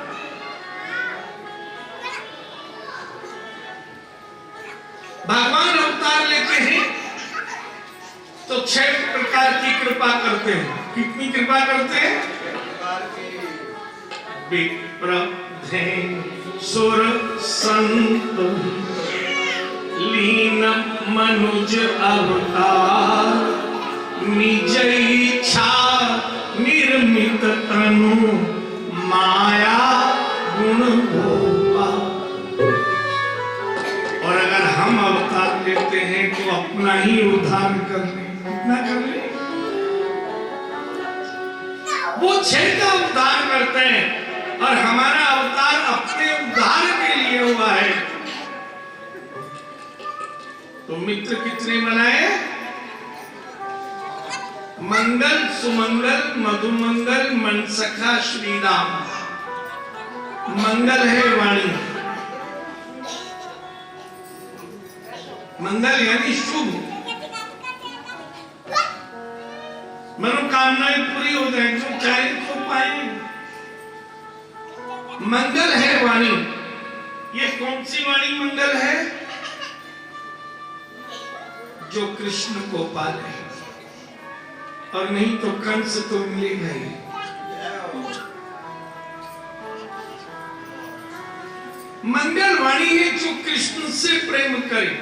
भगवान अवतार लेते हैं तो 6 प्रकार की कृपा करते हैं। कितनी कृपा करते हैं? विप्र, धैन, सुर, संत, लीन, मनुज अवतार, निज इच्छा निर्मित तनु, माया गुण गोपाल। और अगर हम अवतार लेते हैं तो अपना ही उद्धार कर ले। कितना कर ले? वो 6 का उद्धार करते हैं और हमारा अवतार अपने उद्धार के लिए हुआ है। तो मित्र कितने बनाए? मंगल, सुमंगल, मधुमंगल, मनसखा, श्रीराम। मंगल है वाणी, मंगल यानी शुभ। मनोकामनाएं पूरी हो जाए, जो चाहे तो पाएंगे। मंगल है वाणी। ये कौन सी वाणी मंगल है? जो कृष्ण को पाले, और नहीं तो कंस तो मिलेगा ही। मंगल वाणी है जो कृष्ण से प्रेम करे।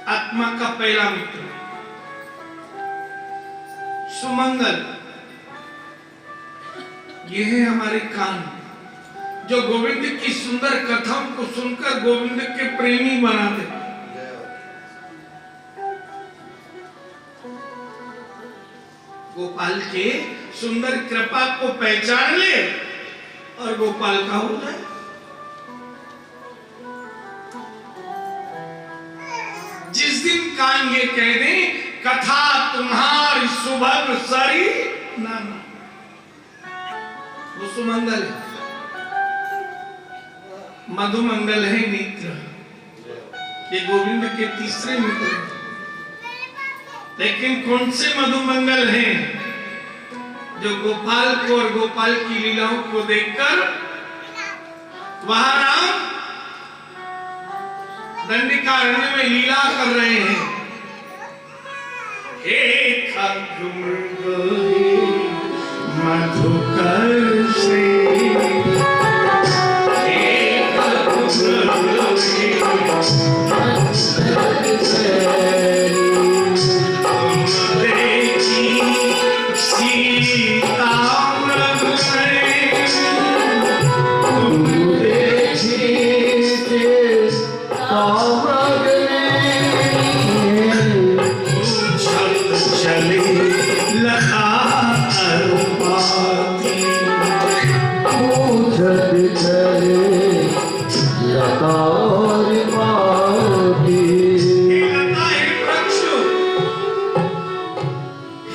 आत्मा का पहला मित्र सुमंगल, ये है हमारे कान, जो गोविंद की सुंदर कथाओं को सुनकर गोविंद के प्रेमी बना दे। गोपाल के सुंदर कृपा को पहचान ले और गोपाल का हो जाए। जिस दिन कान ये कह दे कथा तुम्हारी सुभग सरी नाना, वो सुमंगल है। मधुमंगल है नेत्र, ये गोविंद के तीसरे मित्र हैं। लेकिन कौन से मधुमंगल हैं? जो गोपाल को और गोपाल की लीलाओं को देखकर वहां राम दंडिकारण्य में लीला कर रहे हैं। हे खगमृग मधुकर से,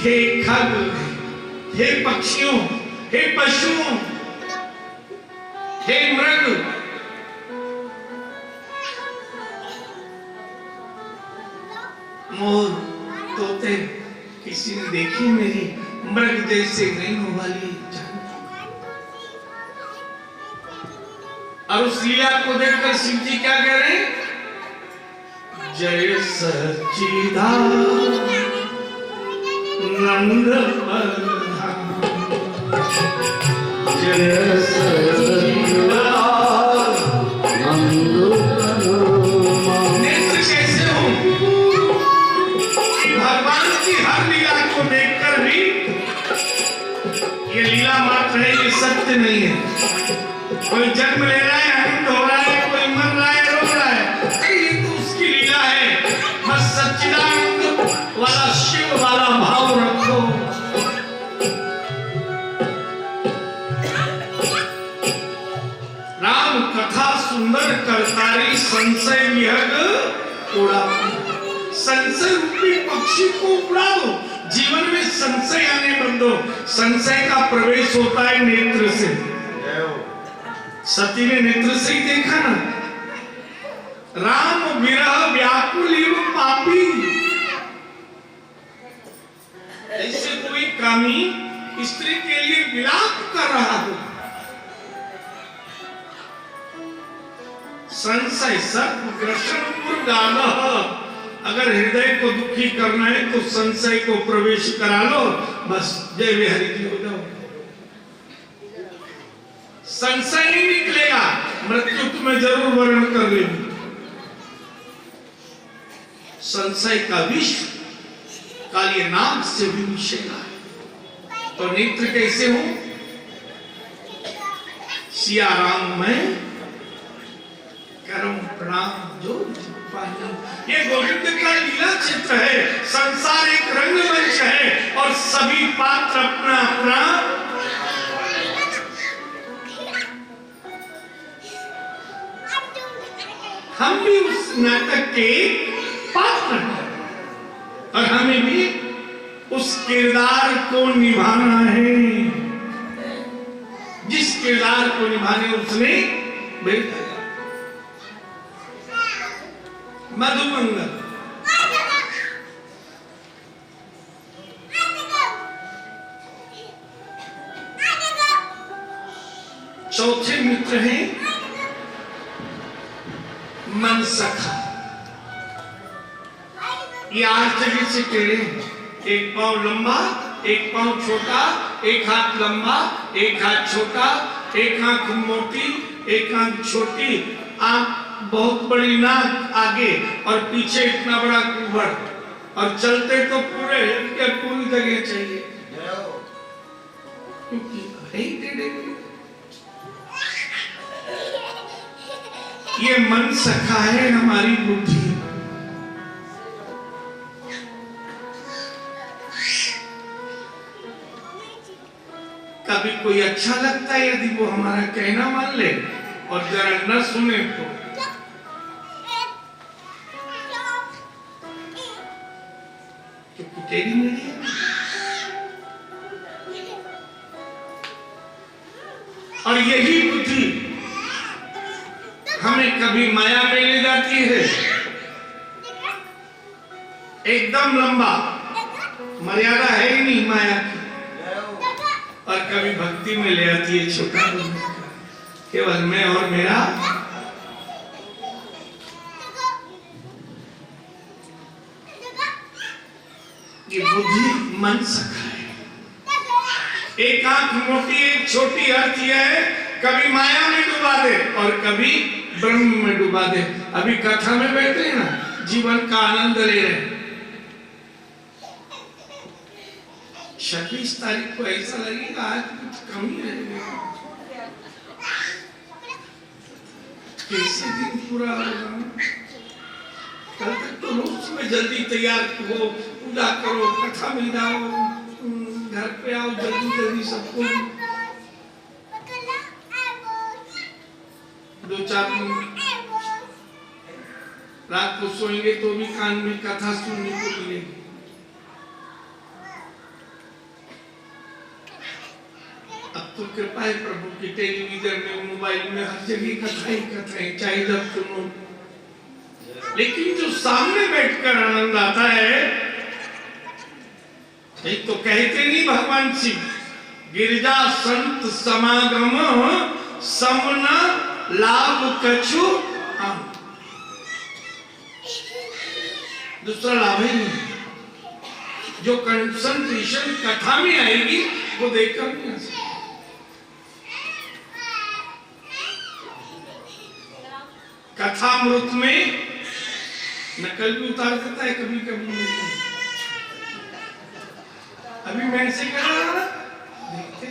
हे खगमृग हे पशुओं, हे मृग, मोर, तोते, किसी ने देखी मेरी मृग जैसे नैनों वाली जान। और उस लीला को देखकर शिव जी क्या कह रहे हैं? जय सच्चिदानंद नेत्र कैसे हो कि भगवान की हर लीला को देखकर भी ये लीला मात्र है, ये सत्य नहीं है। कोई जन्म ले रहा है, आनंद हो रहा है, कोई मर रहा है, रो रहा है, ये तो उसकी लीला है। बस सच्चिदानंद वाला शिव वाला भाव रखो। राम कथा सुंदर करतारी संशय विहग उड़ा, संशय रूपी पक्षी को उड़ा दो। जीवन में संशय आने बंद दो। संशय का प्रवेश होता है नेत्र से। सती ने नेत्र से ही देखा ना, राम विरह व्याकुल एवं पापी। ऐसे कोई कामी स्त्री के लिए विलाप कर रहा हो। संशय सर्वग्रसन गानः, अगर हृदय को दुखी करना है तो संशय को प्रवेश करा लो, बस जय विहरी जी हो जाओ। संशय नहीं निकलेगा, मृत्यु तुम्हें जरूर वर्ण कर लेगी। संशय का विष काली नाग से भी मिशेगा। तो नेत्र कैसे हो? सिया राम में करो प्रणाम जो पाया। ये गोविंद का लीला चित्र है। संसार एक रंगमंच है और सभी पात्र अपना अपना हम भी उस नाटक के पात्र हैं और हमें भी उस किरदार को निभाना है जिस किरदार को निभाने उसने भेजा। मधुमंगल चौथे मित्र हैं मनसखा। ये 8 जगह से टेढ़े हैं, एक पांव लंबा, एक पांव छोटा, एक हाथ लंबा, एक हाथ छोटा, एक आंख मोटी, एक आंख छोटी, आंख बहुत बड़ी, नाक आगे और पीछे इतना बड़ा कुहड़, और चलते तो पूरे पूरी जगह चाहिए क्योंकि टेढ़े। ये मन सखा है हमारी बुद्धि। कभी कोई अच्छा लगता है यदि वो हमारा कहना मान ले, और जरा न सुने तो तेरी मेरी। और यही बुद्धि हमें कभी माया में ले जाती है, एकदम लंबा, मर्यादा है ही नहीं माया की, और कभी भक्ति में ले आती है छोटा, केवल मैं और मेरा। ये बुद्धि मन सखा है। एक आंख मोटी, एक छोटी, अर्थ यह है कभी माया में डुबा दे और कभी ब्रह्म में डुबा दे। अभी कथा में बैठे हैं ना, जीवन का आनंद ले रहे हैं। 26 तारीख को ऐसा लगेगा आज कुछ कमी रहेगा, कैसे दिन पूरा होगा। कल तक तो रोज सुबह जल्दी तैयार हो, पूजा करो, कथा में जाओ, घर पे आओ, जल्दी जल्दी सबको 2-4 दिन रात को सोएंगे तो भी कान में कथा सुनने को मिलेगी। अब तो कृपा है प्रभु की, टेलीविजन में, मोबाइल में, हर जगह कथाएं चाहे जब सुनो, लेकिन जो सामने बैठकर आनंद आता है, एक तो कहते नहीं भगवान शिव, गिरजा संत समागम समन लाभ कछु आम। दूसरा लाभ ही नहीं। जो कंसंट्रेशन कथा में आएगी वो देखकर नहीं आ सकता। कथामृत में नकल भी उतार देता है कभी कभी। अभी मैं ऐसे कर रहा हूं, देखते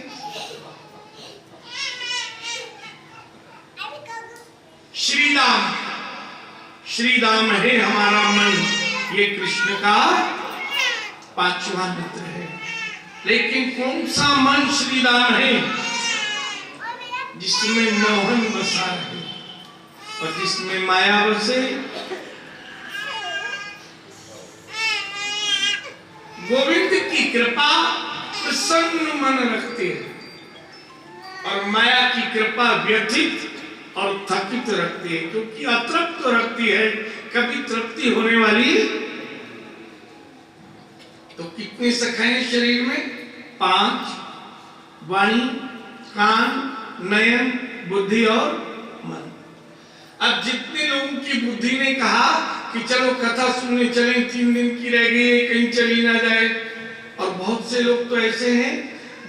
श्रीराम, श्रीराम है हमारा मन, ये कृष्ण का 5वां मित्र है। लेकिन कौन सा मन श्रीराम है? जिसमें मोहन बसा है और जिसमें माया बसे। गोविंद की कृपा प्रसन्न मन रखती है और माया की कृपा व्यथित और थकित रखती है, क्योंकि अतृप्त रखती है, कभी तृप्ति होने वाली। तो कितने सखाएं शरीर में? 5, वाणी, कान, नयन, बुद्धि और मन। अब जितने लोगों की बुद्धि ने कहा कि चलो कथा सुनने चलें, 3 दिन की रह गई है, कहीं चली ना जाए, और बहुत से लोग तो ऐसे हैं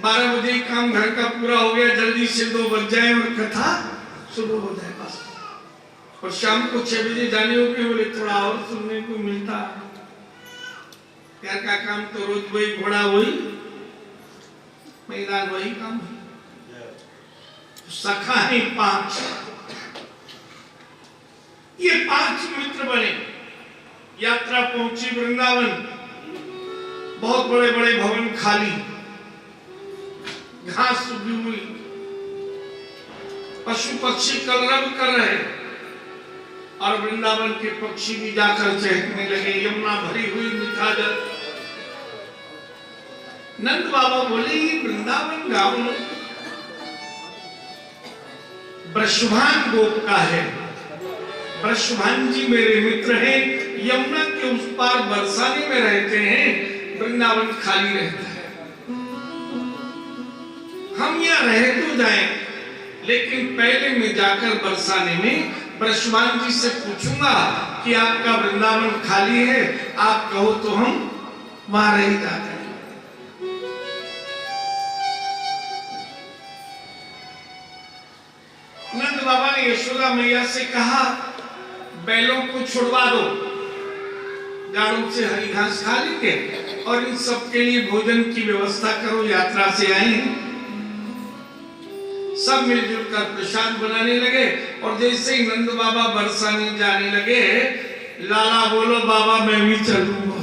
12 बजे काम घर का पूरा हो गया, जल्दी से 2 बज जाए और कथा शुरू हो जाए बस, और शाम को 6 बजे जाने हो गए, बोले थोड़ा और सुनने को मिलता। घर का काम तो रोज वही, घोड़ा वही, मैदान वही काम है। सखा है 5, ये 5 मित्र बने। यात्रा पहुंची वृंदावन, बहुत बड़े बड़े भवन खाली, घास उगी हुई, पशु पक्षी कलरव कर रहे, और वृंदावन के पक्षी भी जाकर चहकने लगे। यमुना भरी हुई मीठा जल। नंद बाबा बोले ये वृंदावन गांव ब्रशभान गोप का है। ब्रशभान जी मेरे मित्र हैं, यमुना के उस पार बरसाने में रहते हैं, वृंदावन खाली रहता है। हम यहाँ रह तो जाएं, लेकिन पहले मैं जाकर बरसाने में ब्रजवान जी से पूछूंगा कि आपका वृंदावन खाली है, आप कहो तो हम वहां रह जाते हैं। नंद बाबा ने यशोदा मैया से कहा, बैलों को छुड़वा दो, गाड़ों से हरी घास खा लेंगे और इन सब के लिए भोजन की व्यवस्था करो, यात्रा से आए हैं। सब मिलजुल कर प्रसाद बनाने लगे और जैसे ही नंद बाबा बरसाने जाने लगे, लाला बोलो बाबा मैं भी चलूंगा।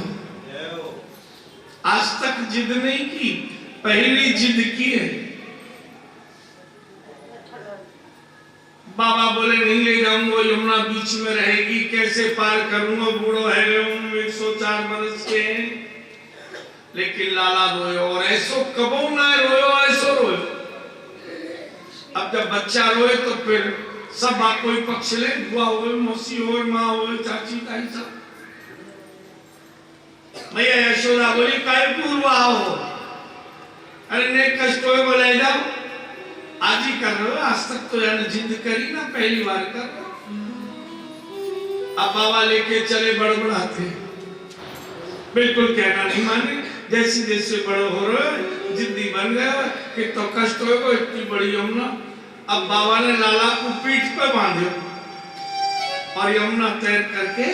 आज तक जिद नहीं की, पहली जिद की है। बाबा बोले नहीं ले जाऊंगा, यमुना बीच में रहेगी, कैसे पार करूंगा, बूढ़ो है 104 वर्ष के हैं। लेकिन लाला रोयो और ऐसो कबो ना रोयो, ऐसो रोयो। अब जब बच्चा रोए तो फिर सब बात कोई पक्ष ले, बुआ हो, मौसी हो, माँ हो, चाची ताई सब। भैया यशोदा बोली काय पूर्वा हो, अरे ने कष्ट हो बोले जाओ, आज ही कर रहे हो, आज तक तो यानी जिद करी ना, पहली बार कर रहे हो। अब बाबा लेके चले बड़बड़ाते, बिल्कुल कहना नहीं माने, जैसे जैसे बड़े हो रहे जिद्दी बन गए कि तो कष्ट हो इतनी बड़ी यमुना। अब बाबा ने लाला को पीठ पर बांधे और यमुना तैर करके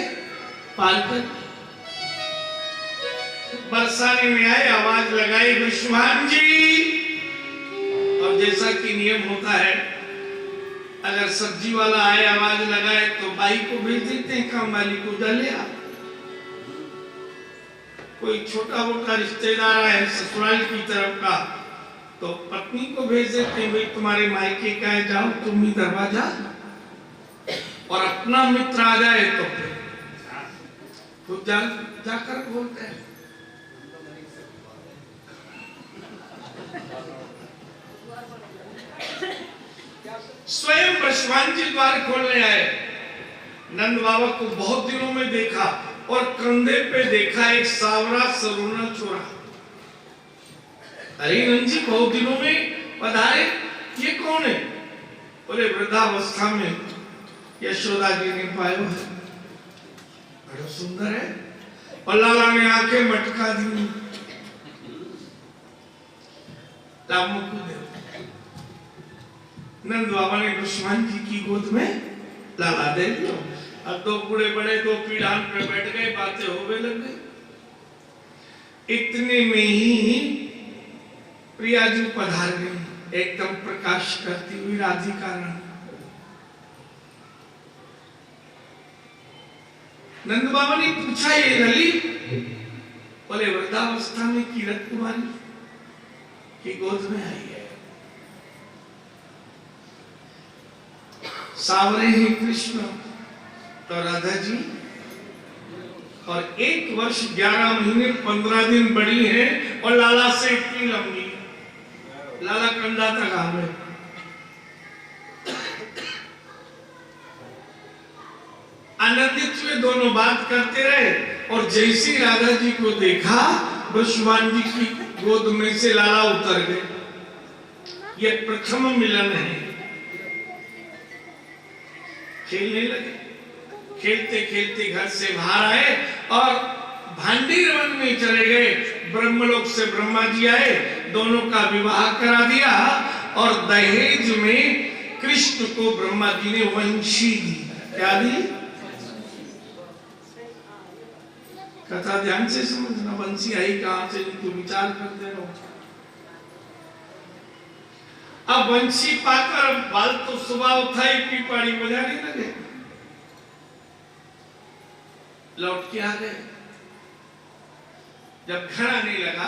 पार कर। बरसाने में आए, आवाज लगाई विश्वान जी। और जैसा कि नियम होता है, अगर सब्जी वाला आए आवाज लगाए तो बाई को भेज देते हैं, काम वाली को डाले। कोई छोटा मोटा रिश्तेदार है ससुराल की तरफ का, तो पत्नी को भेज देते हैं, भाई तुम्हारे मायके का है, जाओ तुम ही दरवाजा। और अपना मित्र आ जाए तो फिर खुद जाकर बोलते हैं। स्वयं ब्रजवान जी द्वार खोलने आए। नंद बाबा को बहुत दिनों में देखा और कंधे पे देखा एक सावरा सरोना चोरा। अरे नंद जी बहुत दिनों में पधारे, ये कौन है? बोले वृद्धावस्था में यशोदा जी ने पाया, बड़ा सुंदर है। और लाला ने आंखें मटका दी, लामो को दे। नंद बाबा ने ब्रजवान जी की गोद में लाला दे दिया। अब दो बूढ़े बड़े दो पीढ़ान पे बैठ गए, बातें होने लग गई। इतने में ही प्रियाजू पधार गई, एकदम प्रकाश करती हुई राधिका रानी। नंद बाबा ने पूछा ये लली? बोले वृद्धावस्था में कीरत कुमारी की गोद में आई है। सावरे हैं कृष्ण तो राधा जी, और 1 वर्ष 11 महीने 15 दिन बड़ी है और लाला से इतनी लंबी। लाला कंधा तक आ गए। आनंदित हुए, दोनों बात करते रहे। और जैसी राधा जी को देखा, ब्रजवान जी की गोद में से लाला उतर गए। ये प्रथम मिलन है। खेलने लगे, खेलते खेलते घर से बाहर आए और भांडीर वन में चले गए। ब्रह्मलोक से ब्रह्मा जी आए, दोनों का विवाह करा दिया और दहेज में कृष्ण को ब्रह्मा जी ने वंशी दी। क्या दी? कथा ध्यान से समझना, वंशी आई कहां से, तो विचार करते रहो। अब वंशी पाकर बाल तो सुबह उठाई, पीपाड़ी बजाने लगे, लौट के आ गए। जब घर आने लगा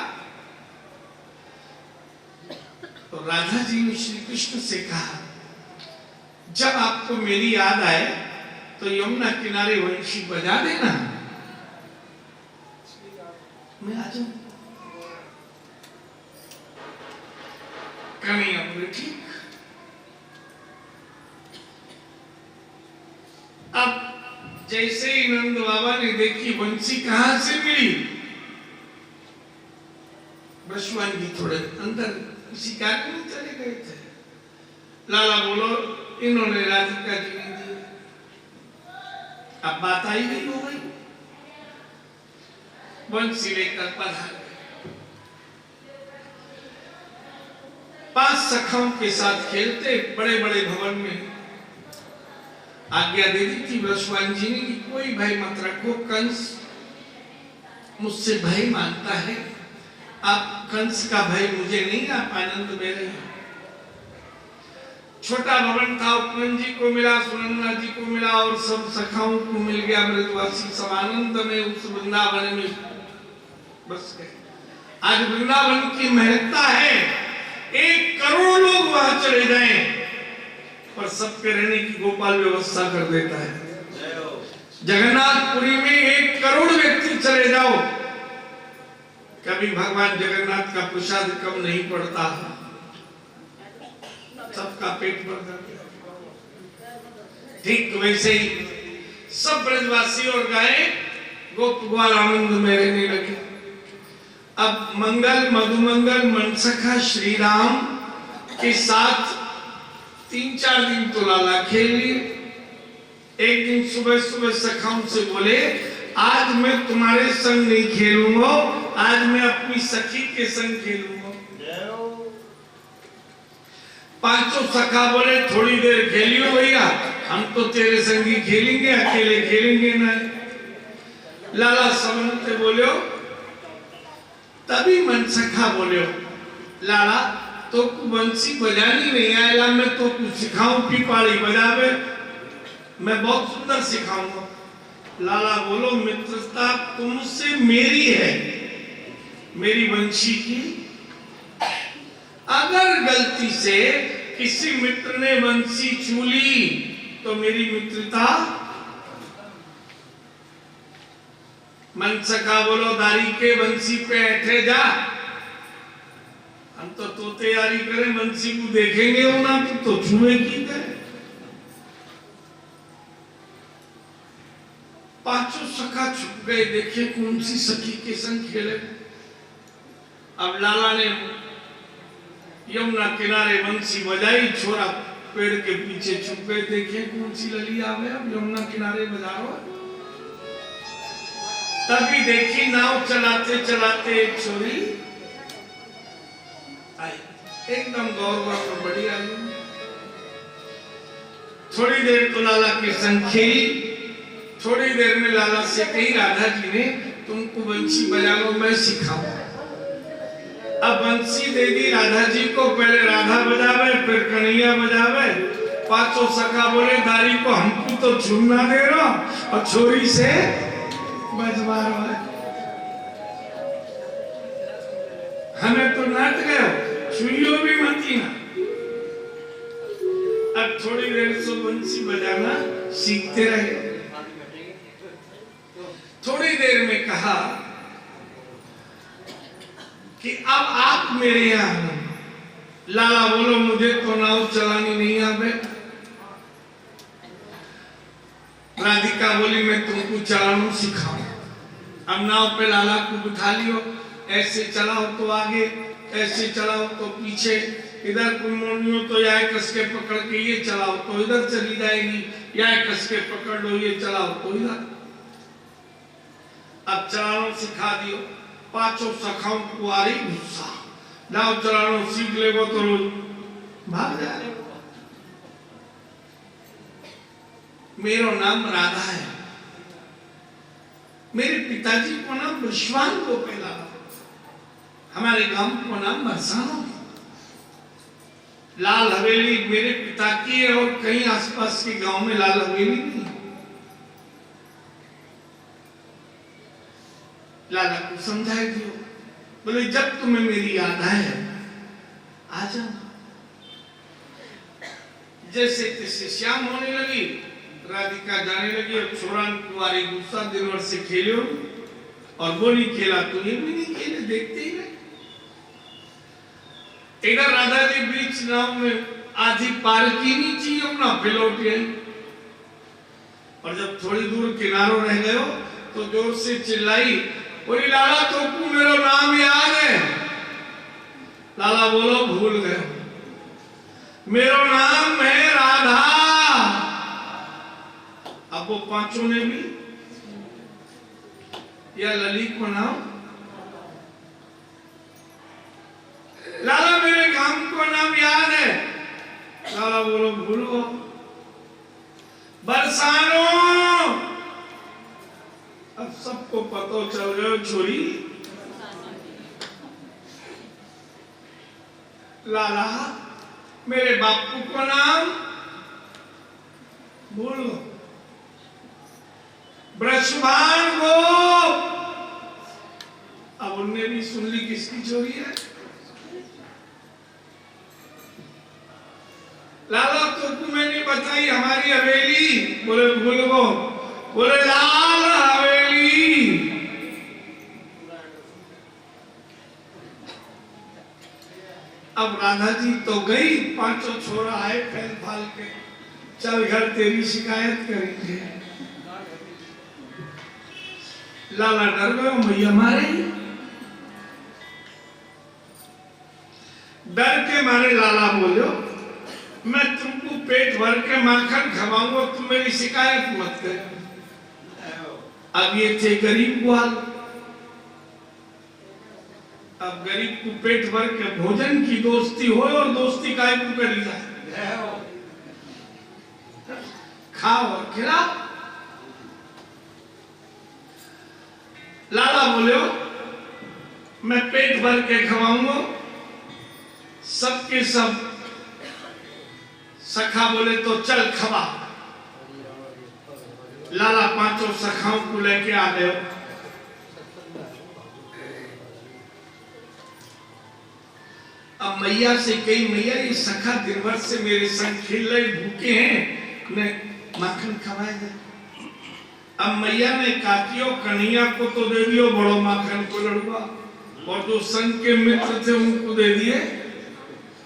तो राधा जी ने श्री कृष्ण से कहा, जब आपको मेरी याद आए तो यमुना किनारे वंशी बजा देना, मैं आ जाऊं। कहीं अपने ठीक। अब जैसे ही नंद बाबा ने देखी वंशी कहां से मिली, ब्रजवान जी थोड़े अंदर किसी कार्य में चले गए थे। लाला बोलो इन्होंने राधिका जी ने दी। अब बात आई गई हो गई। बंसी लेकर पधार गए। 5 सखाओं के साथ खेलते बड़े बड़े भवन में। आज्ञा दे दी थी वृषभान जी ने कि कोई भय मत रखो, कंस मुझसे भय मानता है, आप कंस का भय मुझे नहीं, आप आनंद में रहिए। छोटा भवन था, उपवन जी को मिला, सुनंदा जी को मिला और सब सखाओं को मिल गया। ब्रजवासी सब आनंद में उस वृंदावन में बस गए। आज वृंदावन की महत्ता है, 1 करोड़ लोग वहां चले जाएं पर सबके रहने की गोपाल व्यवस्था कर देता है। जगन्नाथपुरी में 1 करोड़ व्यक्ति चले जाओ, कभी भगवान जगन्नाथ का प्रसाद कम नहीं पड़ता, सबका पेट भर जाता। ठीक वैसे ही सब ब्रजवासी और गायें गोप ग्वाल आनंद में रहने लगे। अब मंगल मधुमंगल मनसखा श्री राम के साथ 3-4 दिन तो लाला खेल लिए। एक दिन सुबह सुबह सखाओं से बोले, आज मैं तुम्हारे संग नहीं खेलूंगा, आज मैं अपनी सखी के संग खेलूंगा। 5 सखा बोले, थोड़ी देर खेलियो भैया, हम तो तेरे संग ही खेलेंगे, अकेले खेलेंगे ना। लाला समझते बोले, तभी मनसखा बोले, लाला तो बंसी बजानी नहीं आएगा, मैं तो कुछ सिखाऊं, पीपाड़ी बजावे, मैं बहुत सुंदर सिखाऊंगा। लाला बोलो, मित्रता तुमसे मेरी है, मेरी बंसी की। अगर गलती से किसी मित्र ने बंसी छू ली तो मेरी मित्रता। मनसखा बोलो, दारी के बंसी पे बैठे जा, हम तो तैयारी करें, बंसी को देखेंगे हो ना तो छुए की गए। 5 सखा छुप गए, देखे कौन सी सखी के संग खेले। अब लाला ने यमुना किनारे बंसी बजाई, छोरा पेड़ के पीछे छुप गए, देखे कौन सी लली आवे, अब यमुना किनारे बजाओ। तभी देखी नाव चलाते चलाते एक छोरी आई, एकदम गौरवा पर बड़ी आई। थोड़ी देर तो लाला के संग खेली, थोड़ी देर में लाला से कही, राधा जी ने तुमको बंसी बजा लो, मैं सिखाऊं। अब बंसी दे दी राधा जी को, पहले राधा बजावे फिर कन्हैया बजावे। 5 सखा बोले, दारी को हमको तो छूना दे रहा और छोरी से बजवा रहा है, हमें तो नाट गए, छुइयो भी मती ना। अब थोड़ी देर से बंसी बजाना सीखते रहे। थोड़ी देर में कहा कि अब आप मेरे यहाँ। लाला बोलो, मुझे तो नाव चलानी नहीं आवे। राधिका बोली, मैं तुमको चलाना सिखाऊं। अब नाव पे लाला को बिठा लियो, ऐसे चलाओ तो आगे, ऐसे चलाओ तो पीछे, इधर को मोड़ियो तो या कस के पकड़ के ये चलाओ तो इधर चली जाएगी, या कस के पकड़ लो ये चलाओ तो इधर। अब चलाना सिखा दियो। 5 सखाओं को आ रही गुस्सा, नाव चलाना सीख लेगो तो रोज भाग जाए। मेरा नाम राधा है, मेरे पिताजी को नाम विश्वान को पहला, हमारे गांव को नाम बरसाना। लाल हवेली मेरे पिता की है और कहीं आसपास के गांव में लाल हवेली नहीं। लाला को समझाए दियो, बोले जब तुम्हें मेरी याद आए आ जाना। जैसे तैसे शाम होने लगी, राधिका जाने लगी और छोरान कुंवारी गुस्सा दिन भर से खेलो और वो नहीं खेला तो ये भी नहीं खेले, देखते ही नहीं। इधर राधा जी बीच नाव में आधी पार की नीचे यमुना फिलौट गई और जब थोड़ी दूर किनारों रह गए तो जोर से चिल्लाई, बोली लाला तुमको मेरा नाम याद है? लाला बोलो भूल गए, मेरा नाम अब वो पांचों ने भी या ललित को नाम लाला मेरे काम को नाम याद है। लाला बोलो भूलो बरसानो। अब सबको पता चल गया छोरी लाला मेरे बापू को नाम बोलो ब्रजभान को। अब उनने भी सुन ली किसकी चोरी है। लाला तो तुम्हें नहीं बताई हमारी हवेली। बोले भूल गो। बोले लाल हवेली। अब राधा जी तो गई, पांचों छोरा आए फैल फाल के, चल घर तेरी शिकायत करेंगे। लाला डर गए, मैया मारेंगे। डर के मारे लाला बोलो मैं तुमको पेट भर के माखन खवाऊंगा, तुम मेरी शिकायत मत कर। अब ये थे गरीब ग्वाल। अब गरीब को पेट भर के भोजन की दोस्ती हो और दोस्ती काय को करी जाए। खाओ और खिलाओ। लाला बोले मैं पेट भर के खवाऊंगा। सबके सब सखा बोले तो चल खवा। लाला पांचों सखाओं को लेके आ गए। अब मैया से कही मैया ये सखा दिन भर से मेरे संग खेल रहे भूखे हैं, मैं माखन खवाएगा। अब मैया ने काटियो कन्हैया को तो दे दियो बड़ो माखन को लड़ुआ, और जो संग के मित्र थे उनको दे दिए।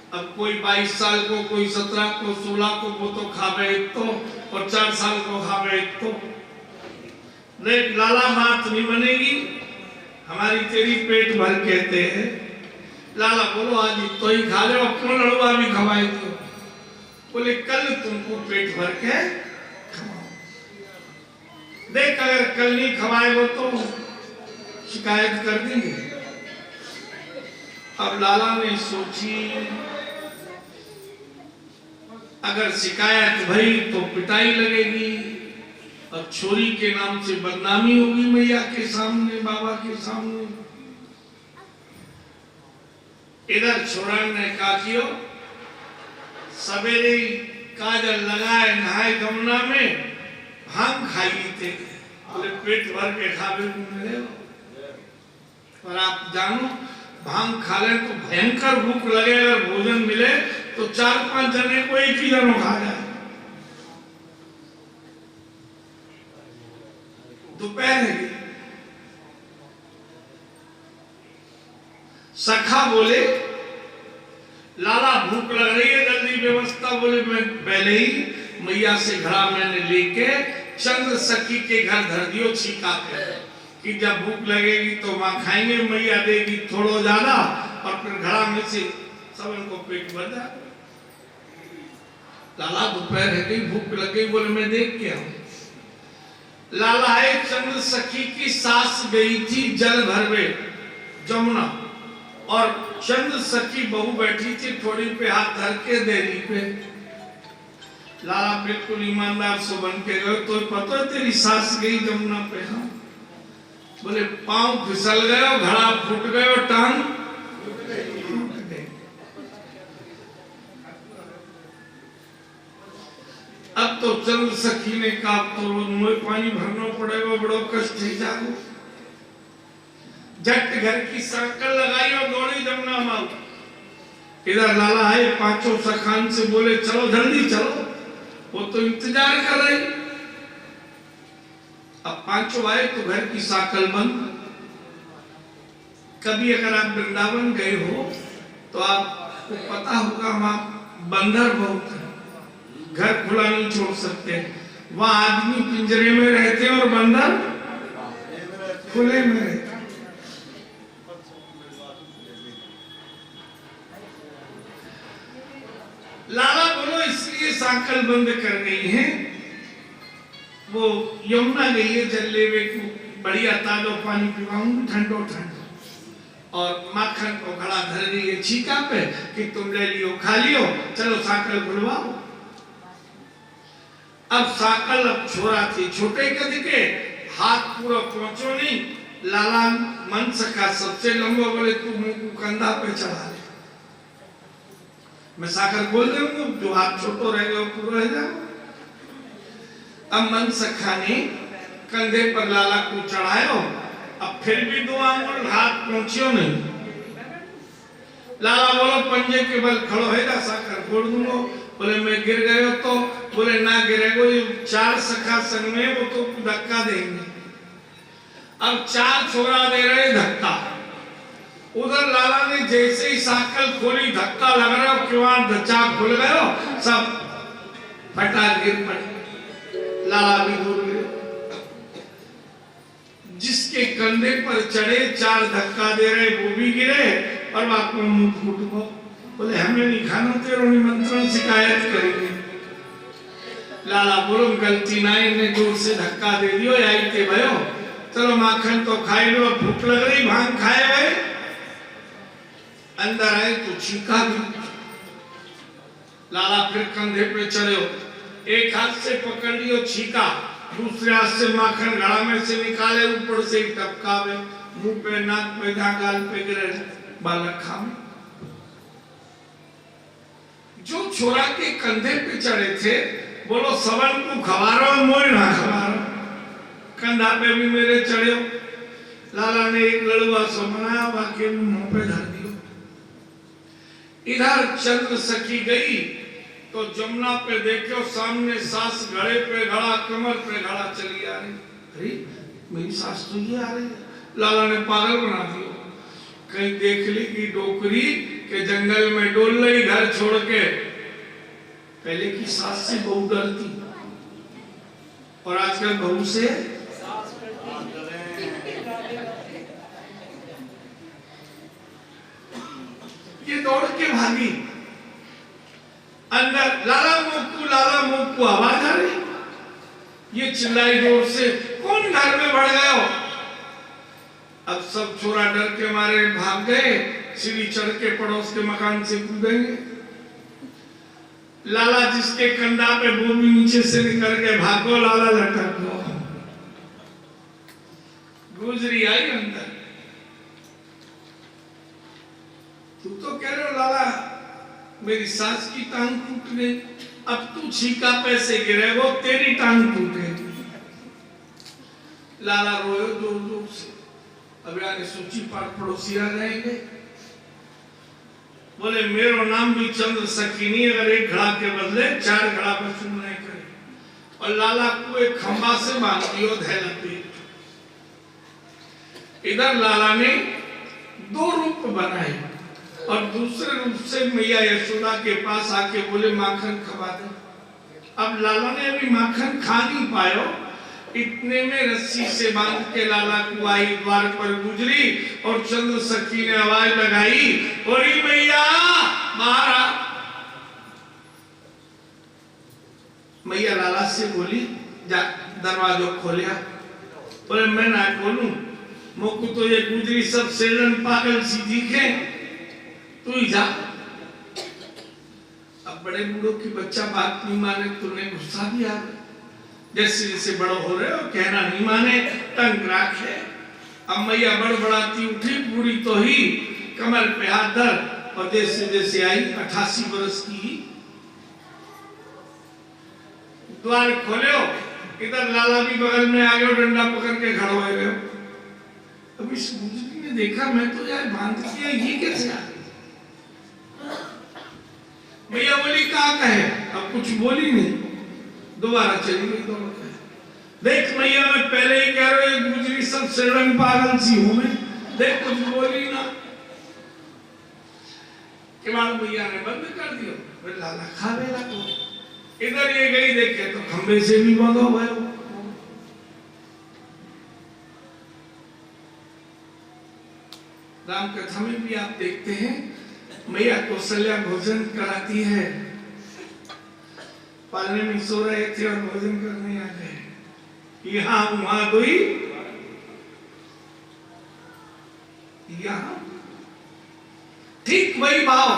अब कोई 22 साल को, कोई 17 को, 16 को, वो तो खावे तो, और 4 साल को खावे तो। देख लाला बात नहीं बनेगी हमारी, तेरी पेट भर कहते हैं। लाला बोलो आज तो ही खा लो, अपना लड़ुआ भी खवाए दो। बोले कल तुमको पेट भर के खवाओ। देख अगर कल नहीं खवाएगो तो शिकायत कर देंगे। अब लाला ने सोची अगर शिकायत भई तो पिटाई लगेगी और छोरी के नाम से बदनामी होगी मैया के सामने, बाबा के सामने। इधर छोरा ने कहा कियो सवेरे काजल लगाए नहाए गमना में भांग खाई थे। बोले पेट भर के खावे मिले। और आप जानो भांग खा ले तो भयंकर भूख लगे, अगर भोजन मिले तो 4-5 जने को एक ही जनो खा जाए। दोपहर है, सखा बोले लाला भूख लग रही है जल्दी व्यवस्था। बोले मैं पहले ही मैया से घड़ा मैंने लेके चंद्र सखी के घर धर दियो छिका के, कि जब भूख लगेगी तो वहां खाएंगे, मैया देगी थोड़ा ज्यादा और फिर घड़ा में से सब इनको पेट भर जाए। लाला दोपहर है गई, भूख लग गई, बोले मैं देख के आऊं। लाला आए, चंद्र सखी की सास गई थी जल भरवे जमुना, और चंद्र सखी बहू बैठी थी थोड़ी पे हाथ धर के देरी पे। लाला बिल्कुल ईमानदार सो बन के गए, तो पता है तेरी सास गई जमुना पे। हाँ बोले पांव फिसल गए, घड़ा फूट गए और टांग टूट गई। अब तो चंद्र सखी ने कहा तो मुंह पानी भरना पड़ेगा, बड़ो कष्ट ही जागो। झट घर की सांकल लगाई और दौड़ी जमुना माँ। इधर लाला आए, पांचों सखान से बोले चलो जल्दी चलो, वो तो इंतजार कर रही। अब पांचों आए तो घर की साकल बंद। कभी अगर आप वृंदावन गए हो तो आपको पता होगा वहां बंदर बहुत है, घर खुला नहीं छोड़ सकते। वहां आदमी पिंजरे में रहते हैं और बंदर खुले में रहते। लाला बोलो इसलिए सांकल बंद कर गई है वो यमुना गई है जल्ले में बढ़िया ताजो पानी पिवाऊंगी ठंडो ठंडो, और माखन को घड़ा धर रही है छीका पे कि तुम ले लियो खा लियो, चलो साकल बुलवाओ। अब साकल अब छोरा थी छोटे कद के, हाथ पूरा पहुंचो नहीं। लाला मन सका सबसे लंबा, बोले तू मुंह को कंधा पे चढ़ा ले, मैं साकर बोल दूंगा, जो हाथ छोटो रहेगा वो पूरा रह जाएगा। अब मन सखा ने कंधे पर लाला को चढ़ायो, अब फिर भी 2 आंगुल हाथ पहुंचियो नहीं। लाला बोलो पंजे के बल खड़ो हैगा, साकर फोड़ दूंगा। बोले मैं गिर गयो तो, बोले ना गिरेगो, ये 4 सखा संग में वो तो धक्का देंगे। अब 4 छोरा दे रहे धक्का, उधर लाला ने जैसे ही साकल खोली धक्का लग रहा हो, किवाड़ धच्चा खुल गयो, सब फटा गिर पड़े। लाला भी दूर गए, जिसके कंधे पर चढ़े 4 धक्का दे रहे वो भी गिरे, और बाप में मुंह फूट गो। बोले हमें नहीं खाना, तेरो निमंत्रण शिकायत करेंगे। लाला बोलो गलती ना, इन्हें जोर से धक्का दे दियो, आई के भयो, चलो माखन तो खाई लो, भूख लग रही, भांग खाए गए। अंदर आए तो छीका भी। लाला फिर कंधे पे चढ़े, एक हाथ से पकड़ लियो छीका, दूसरे हाथ से माखन घड़ा में से निकाले, ऊपर से ही टपकावे, मुंह पे नाक पे गाल पे गिरे, बालक खावे। जो छोरा के कंधे पे चढ़े थे, बोलो सवन को खवारो मोय ना खवारो, कंधा पे भी मेरे चढ़े। लाला ने एक लड़ुआ सो बनाया, बाकी मुंह पे धर दियो। इधर चंद्र सखी गई तो जमुना पे देखो सामने सास घड़े पे घड़ा, कमर पे घड़ा चली आ रही। अरे मेरी सास तो ये आ रही है। लाला ने पागल बना दिया, कहीं देख ली कि डोकरी के जंगल में डोल रही घर छोड़ के। पहले की सास से बहू डरती, और आजकल बहू से ये दौड़ के भागी। अंदर लाला मोकू आवाज आ रही, ये चिल्लाई जोर से, कौन घर में बढ़ गए हो? अब सब छोरा डर के मारे भाग गए, सीढ़ी चढ़ के पड़ोस के मकान से कूदेंगे। लाला जिसके कंधा पे भूमि नीचे से निकल के भागो, लाला लटक गो। गुजरी आई अंदर, तू तो कह रहे हो लाला मेरी सास की टांग टूट गई, अब तू छीका पैसे गिरे, वो तेरी टांग टूटेगी। लाला रोयो जोर जोर से। अब आगे सूची पाठ पड़ोसी आ जाएंगे, बोले मेरो नाम भी चंद्र सखी नहीं, अगर एक घड़ा के बदले 4 घड़ा पर सुनने करे। और लाला को एक खंबा से बांध दियो धैल पेट। इधर लाला ने 2 रूप बनाए, और दूसरे रूप से मैया यशोदा के पास आके बोले माखन खवा दे। अब लाला ने अभी माखन खा नहीं पायो, इतने में रस्सी से बांध के लाला को आई द्वार पर गुजरी, और चंद्र सखी ने आवाज लगाई, बोली मैया बाहर आ। मैया लाला से बोली जा दरवाजा खोलिया। बोले मैं ना खोलूं, मुझको तो ये गुजरी सब सेलन पागल सी दिखे, तू ही जा। अब बड़े बूढ़ों की बच्चा बात नहीं माने, तूने गुस्सा भी आ गया। जैसे जैसे बड़ो हो रहे हो, कहना नहीं माने, तंग राखे। अब मैया बड़बड़ाती उठी, बूढ़ी तो ही, कमर पे हाथ धर, और जैसे जैसे आई 88 वर्ष की। द्वार खोलो, इधर लाला भी बगल में आ गए, डंडा पकड़ के खड़े हो गए। अब इस गुजरी ने देखा, मैं तो यार बांध दिया, ये कैसे आ गई? भैया बोली कहा कहे, अब कुछ बोली नहीं, दोबारा चली गई दौड़ के। देख मैया मैं पहले ही कह रहा हूं, गुजरी सब शरण पागल सी हूं मैं, देख कुछ बोली ना। किवाड़ मैया ने बंद कर दिया, फिर लाला खावे लगा। इधर ये गई देखे तो खंबे से भी बंधा हुआ है। राम कथा में भी आप देखते हैं, मैया कौशल्या भोजन कराती है। पालने में सो रहे थे और भोजन करने आ गए। यहाँ वहां दुई यहाँ, ठीक वही भाव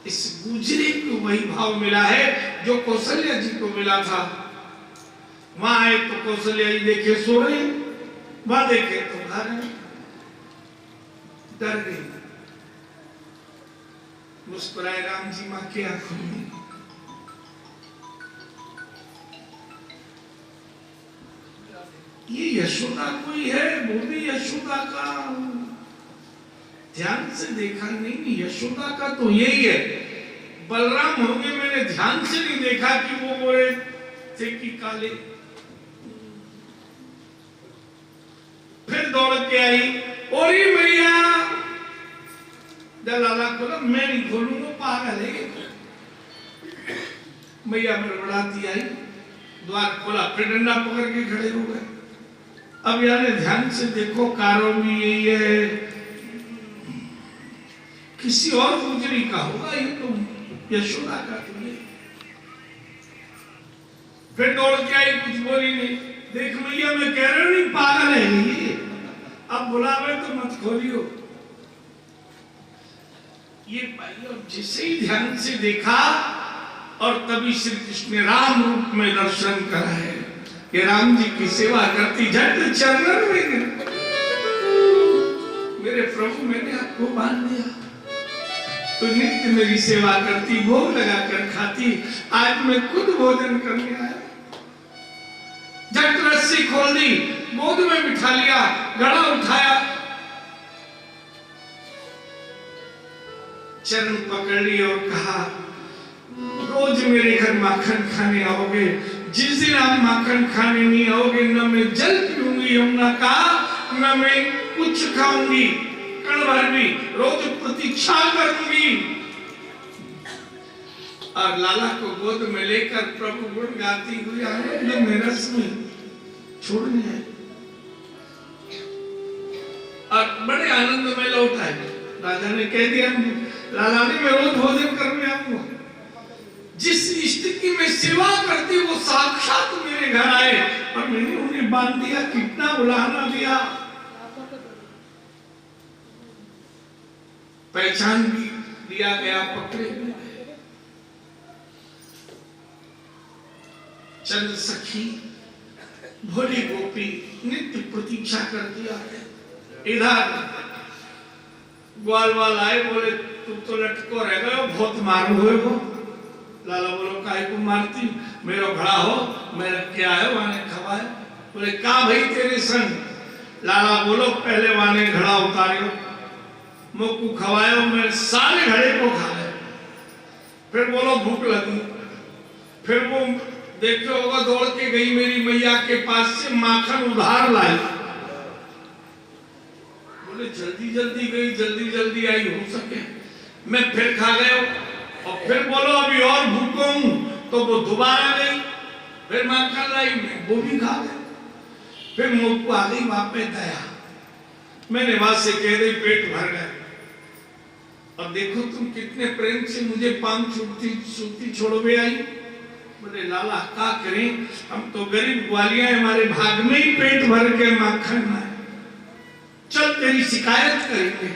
इस गुजरी को वही भाव मिला है जो कौशल्या जी को मिला था। वहां आए तो कौशल्या जी देखे सो रहे, वहां देखे तो घर में डर गई। मुस्कुराए राम जी मां की आंखों में। ये यशोदा कोई है, वो भी यशोदा का ध्यान से देखा नहीं, यशोदा का तो यही है। बलराम होंगे, मैंने ध्यान से नहीं देखा कि वो गोरे थे कि काले। फिर दौड़ के आई, ओरी मैया। लाला बोला मैं नहीं खोलूंगा, पागल है। मैया बड़बड़ाती आई, द्वार खोला, फिर डंडा पकड़ के खड़े हो गए। अब यार ध्यान से देखो, कारो भी यही है, किसी और गुजरी का होगा, ये तो यशोदा का तो नहीं। फिर दौड़ के आई, कुछ बोली नहीं। देख मैया मैं कह रहा नहीं पागल है ये, अब बुलावे तो मत खोलियो। ये भाई और जिसे ही ध्यान से देखा और तभी श्री कृष्ण ने राम रूप में दर्शन कराए। ये राम जी की सेवा करती झट चरणन में मेरे प्रभु मैंने आपको बांध दिया, तो नित्य मेरी सेवा करती, भोग लगा कर खाती, आज मैं खुद भोजन करने आया। झट रस्सी खोल दी, गोद में बिठा लिया, गला उठाया, चरण पकड़ ली और कहा रोज मेरे घर माखन खाने आओगे, जिस दिन आप माखन खाने नहीं आओगे न मैं जल पीऊंगी यमुना का, न मैं कुछ खाऊंगी कण भर भी, रोज प्रतीक्षा करूंगी। और लाला को गोद में लेकर प्रभु गुण गाती हुई आनंद में रस में छोड़ने है और बड़े आनंद में लौट आए। राजा ने कह दिया लाला ने मैं रोज भोजन करने आऊंगा। जिस इष्ट की मैं सेवा करती वो साक्षात मेरे घर आए और मैंने उन्हें बांध दिया, कितना उलाहना दिया, पहचान भी दिया गया, पकड़े भी गए। चंद सखी भोली गोपी नित्य प्रतीक्षा कर दिया। इधर ग्वाल वाल आए, बोले तुम तो लटको रह गए हो, बहुत मारू हुए हो। लाला बोलो काहे को मारती, मेरा घड़ा हो मैं रख के आयो वाने खवाए। बोले का भाई तेरे संग। लाला बोलो पहले वाने घड़ा उतारियो, मोकू खवायो, मैं सारे घड़े को खा ले। फिर बोलो भूख लगी, फिर वो देखते होगा दौड़ के गई मेरी मैया के पास से माखन उधार लाई। बोले जल्दी जल्दी गई, जल्दी जल्दी आई, हो सके मैं फिर खा गया। और फिर बोलो अभी और भूखो हूं, तो वो दोबारा गई, फिर माखन लाई, मैं वो भी खा गया। फिर मुंह को आ गई वापस दया, मैंने वहां से कह दी पेट भर गया। और देखो तुम कितने प्रेम से मुझे पान छूटती छोड़वे आई। बोले लाला क्या करें, हम तो गरीब ग्वालिया, हमारे भाग में ही पेट भर के माखन ना है, चल तेरी शिकायत करेंगे।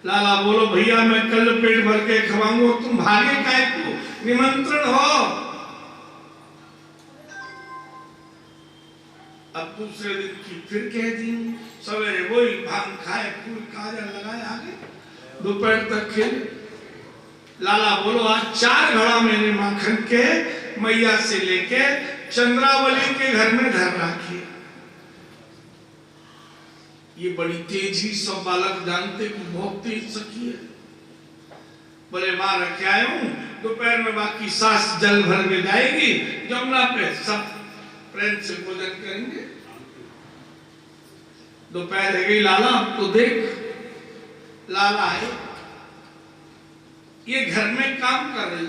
लाला बोलो भैया मैं कल पेट भर के खवाऊंगा, तुम भागे काहे को, निमंत्रण हो। अब दूसरे दिन की फिर कह दी, सवेरे वही भांग खाए, फूल काजल लगाए, आगे दोपहर तक खेले। लाला बोलो आज 4 घड़ा मैंने माखन के मैया से लेके चंद्रावली के घर में धर रखी। ये बड़ी तेजी सब बालक जानते कि बहुत तेज सखी है। बोले मां रख आए हूं, दोपहर में बाकी सास जल भर में जाएगी जमुना पे, सब प्रेम से भोजन करेंगे। दोपहर है गई, लाला अब तो देख। लाला है ये घर में काम कर रही,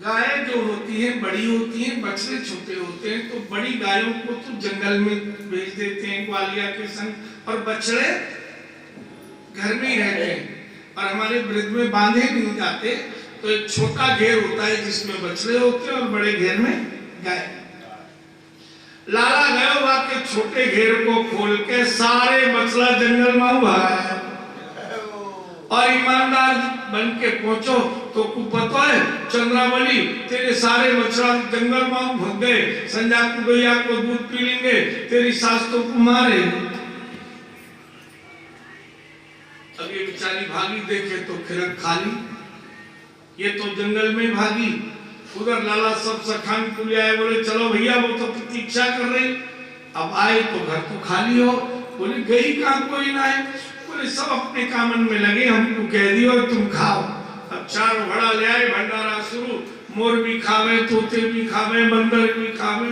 गाय जो होती है बड़ी होती है, बछड़े छोटे होते हैं, तो बड़ी गायों को तो जंगल में भेज देते हैं ग्वालिया के संग, और बछड़े घर में ही रहते हैं। और हमारे ब्रज में बांधे नहीं जाते, तो एक छोटा घेर होता है जिसमें बछड़े होते हैं और बड़े घेर में गए। लाला गयो वाके छोटे घेर को खोल के सारे बछड़ा जंगल में भागा और ईमानदार बन के पहुंचो तो को पता है चंद्रावली तेरे सारे बछड़ा जंगल में भाग गए, संजा कुदैया को दूध पी लेंगे, तेरी सास तो कुमारे। अब ये बेचारी भागी, देखे तो खिरक खाली, ये तो जंगल में भागी। उधर लाला सब सखान को ले आए, बोले चलो भैया वो तो प्रतीक्षा कर रही। अब आए तो घर तो खाली हो, बोले गई कहाँ कोई ना है, बोले सब अपने कामन में लगे, हमको कह दियो तुम खाओ। अब 4 घड़ा ले आए, भंडारा शुरू, मोर भी खावे, तोते भी खावे, बंदर भी खावे।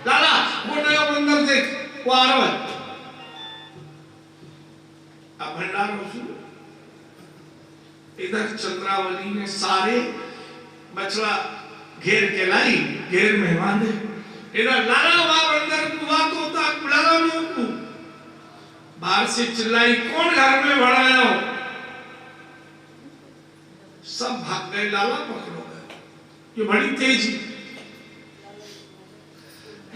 लाला वो नया बंदर देख वो आ रहा है। अब भंडारा शुरू। इधर चंद्रावली ने सारे बछड़ा घेर के लाई, घेर में बांधे। इधर लाला हुआ बंदर कुआ तोता कुलाला मुंह, बाहर से चिल्लाई कौन घर में भड़ाया हो। सब भाग गए, लाला पकड़ो गए। ये बड़ी तेजी।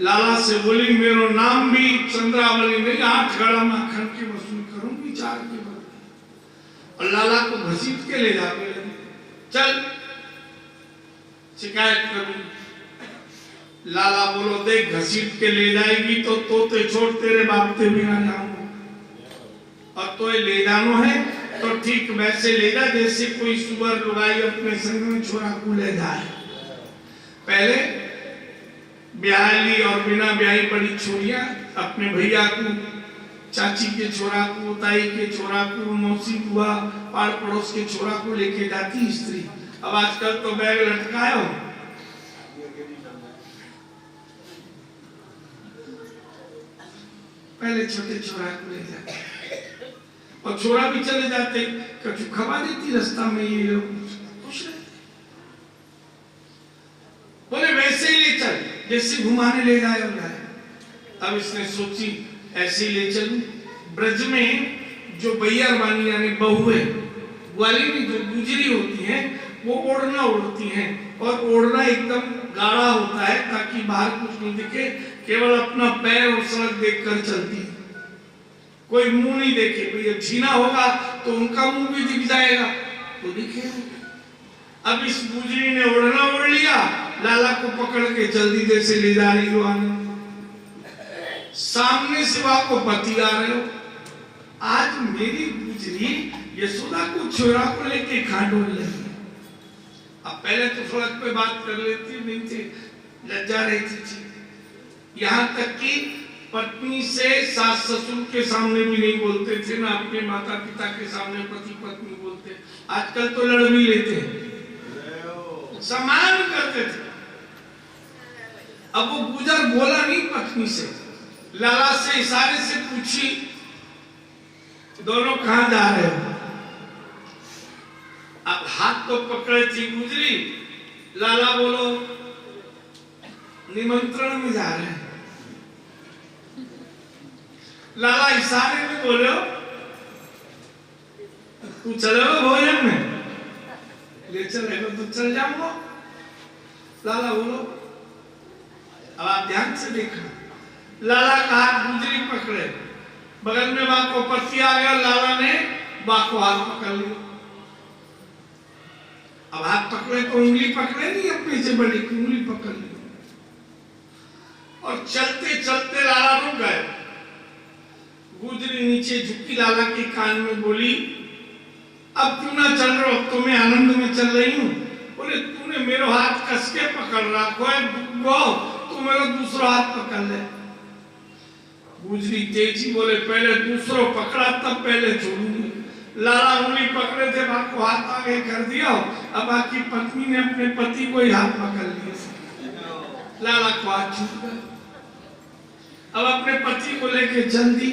लाला से बोली मेरो नाम भी चंद्रावली नहीं, 8 घड़ा माखन की वसूल करूंगी 4 के बदले। और लाला को घसीट के ले जाने लगे, चल शिकायत करूं। लाला बोलो देख घसीट के ले जाएगी तो तोते छोड़ तेरे बाप ते भी ना जाऊंगा, और तो ले जानो है तो ठीक वैसे ले जा जैसे कोई सुअर लुगाई अपने संग में छोरा को ले जाए। पहले ब्याहली और बिना ब्याही बड़ी छोरियां अपने भैया को, चाची के छोरा को, ताई के छोरा को, मौसी बुआ, पाड़ पड़ोस के छोरा को लेके जाती स्त्री। अब आजकल तो बैग लटकाए हो, पहले छोटे छोरा को ले जाते और छोरा भी चले जाते, कछु खवा देती रास्ता में, ये लोग खुश रहते। बोले वैसे ही ले चल जैसे घुमाने ले जाए हो जाए। अब इसने सोची ऐसे ही ले चलूं। ब्रज में जो बैयर वाली यानी बहुएं, ग्वाली में जो गुजरी होती हैं वो ओढ़ना उड़ती हैं, और ओढ़ना एकदम गाढ़ा होता है ताकि बाहर कुछ नहीं दिखे, केवल अपना पैर और सड़क देखकर चलती है, कोई मुंह नहीं देखे। भैया छीना होगा तो उनका मुंह भी दिख जाएगा तो दिखे। अब इस गुजरी ने ओढ़ना ओढ़ लिया, लाला को पकड़ के जल्दी जैसे ले जा रही हो आने, सामने से को पति आ रहे हो। आज मेरी गुजरी यशोदा को छोरा को लेके खांडोल लगी। अब पहले तो सड़क पे बात कर लेती नहीं थी, लज्जा रहती थी, यहाँ तक कि पत्नी से सास ससुर के सामने भी नहीं बोलते थे, ना अपने माता पिता के सामने पति पत्नी बोलते। आजकल तो लड़ भी लेते हैं, सम्मान करते थे। अब वो गुजर बोला नहीं पत्नी से, लाला से इशारे से पूछी दोनों कहां जा रहे हो। अब हाथ तो पकड़े थी गुजरी, लाला बोलो निमंत्रण में जा रहे हैं। लाला इशारे में बोलो तू चलेगा भोजन में, ले चलेगा तो चल जाऊंगा। लाला बोलो। अब आप ध्यान से देखना, लाला का हाथ गुजरी पकड़े, बगल में बाप को पति आ गया, लाला ने बाप को हाथ पकड़ लिया। अब हाथ पकड़े तो उंगली पकड़े नहीं, अपने से बड़ी उंगली पकड़ ली, और चलते चलते लाला रुक गए। गुजरी नीचे झुकी लाला के कान में बोली अब क्यों ना चल रहे हो, अब तो मैं आनंद में चल रही हूँ। बोले तूने मेरा हाथ कस के पकड़ रखो है, तू मेरा दूसरा हाथ पकड़ ले। गुजरी तेजी बोले पहले दूसरो पकड़ा तब पहले छोड़ूंगी। लाला उंगली पकड़े थे, बाप को हाथ आगे कर दिया, अब आपकी पत्नी ने अपने पति को ही हाथ पकड़ लिया, लाला को हाथ छूट गया। अब अपने पति को लेके जल्दी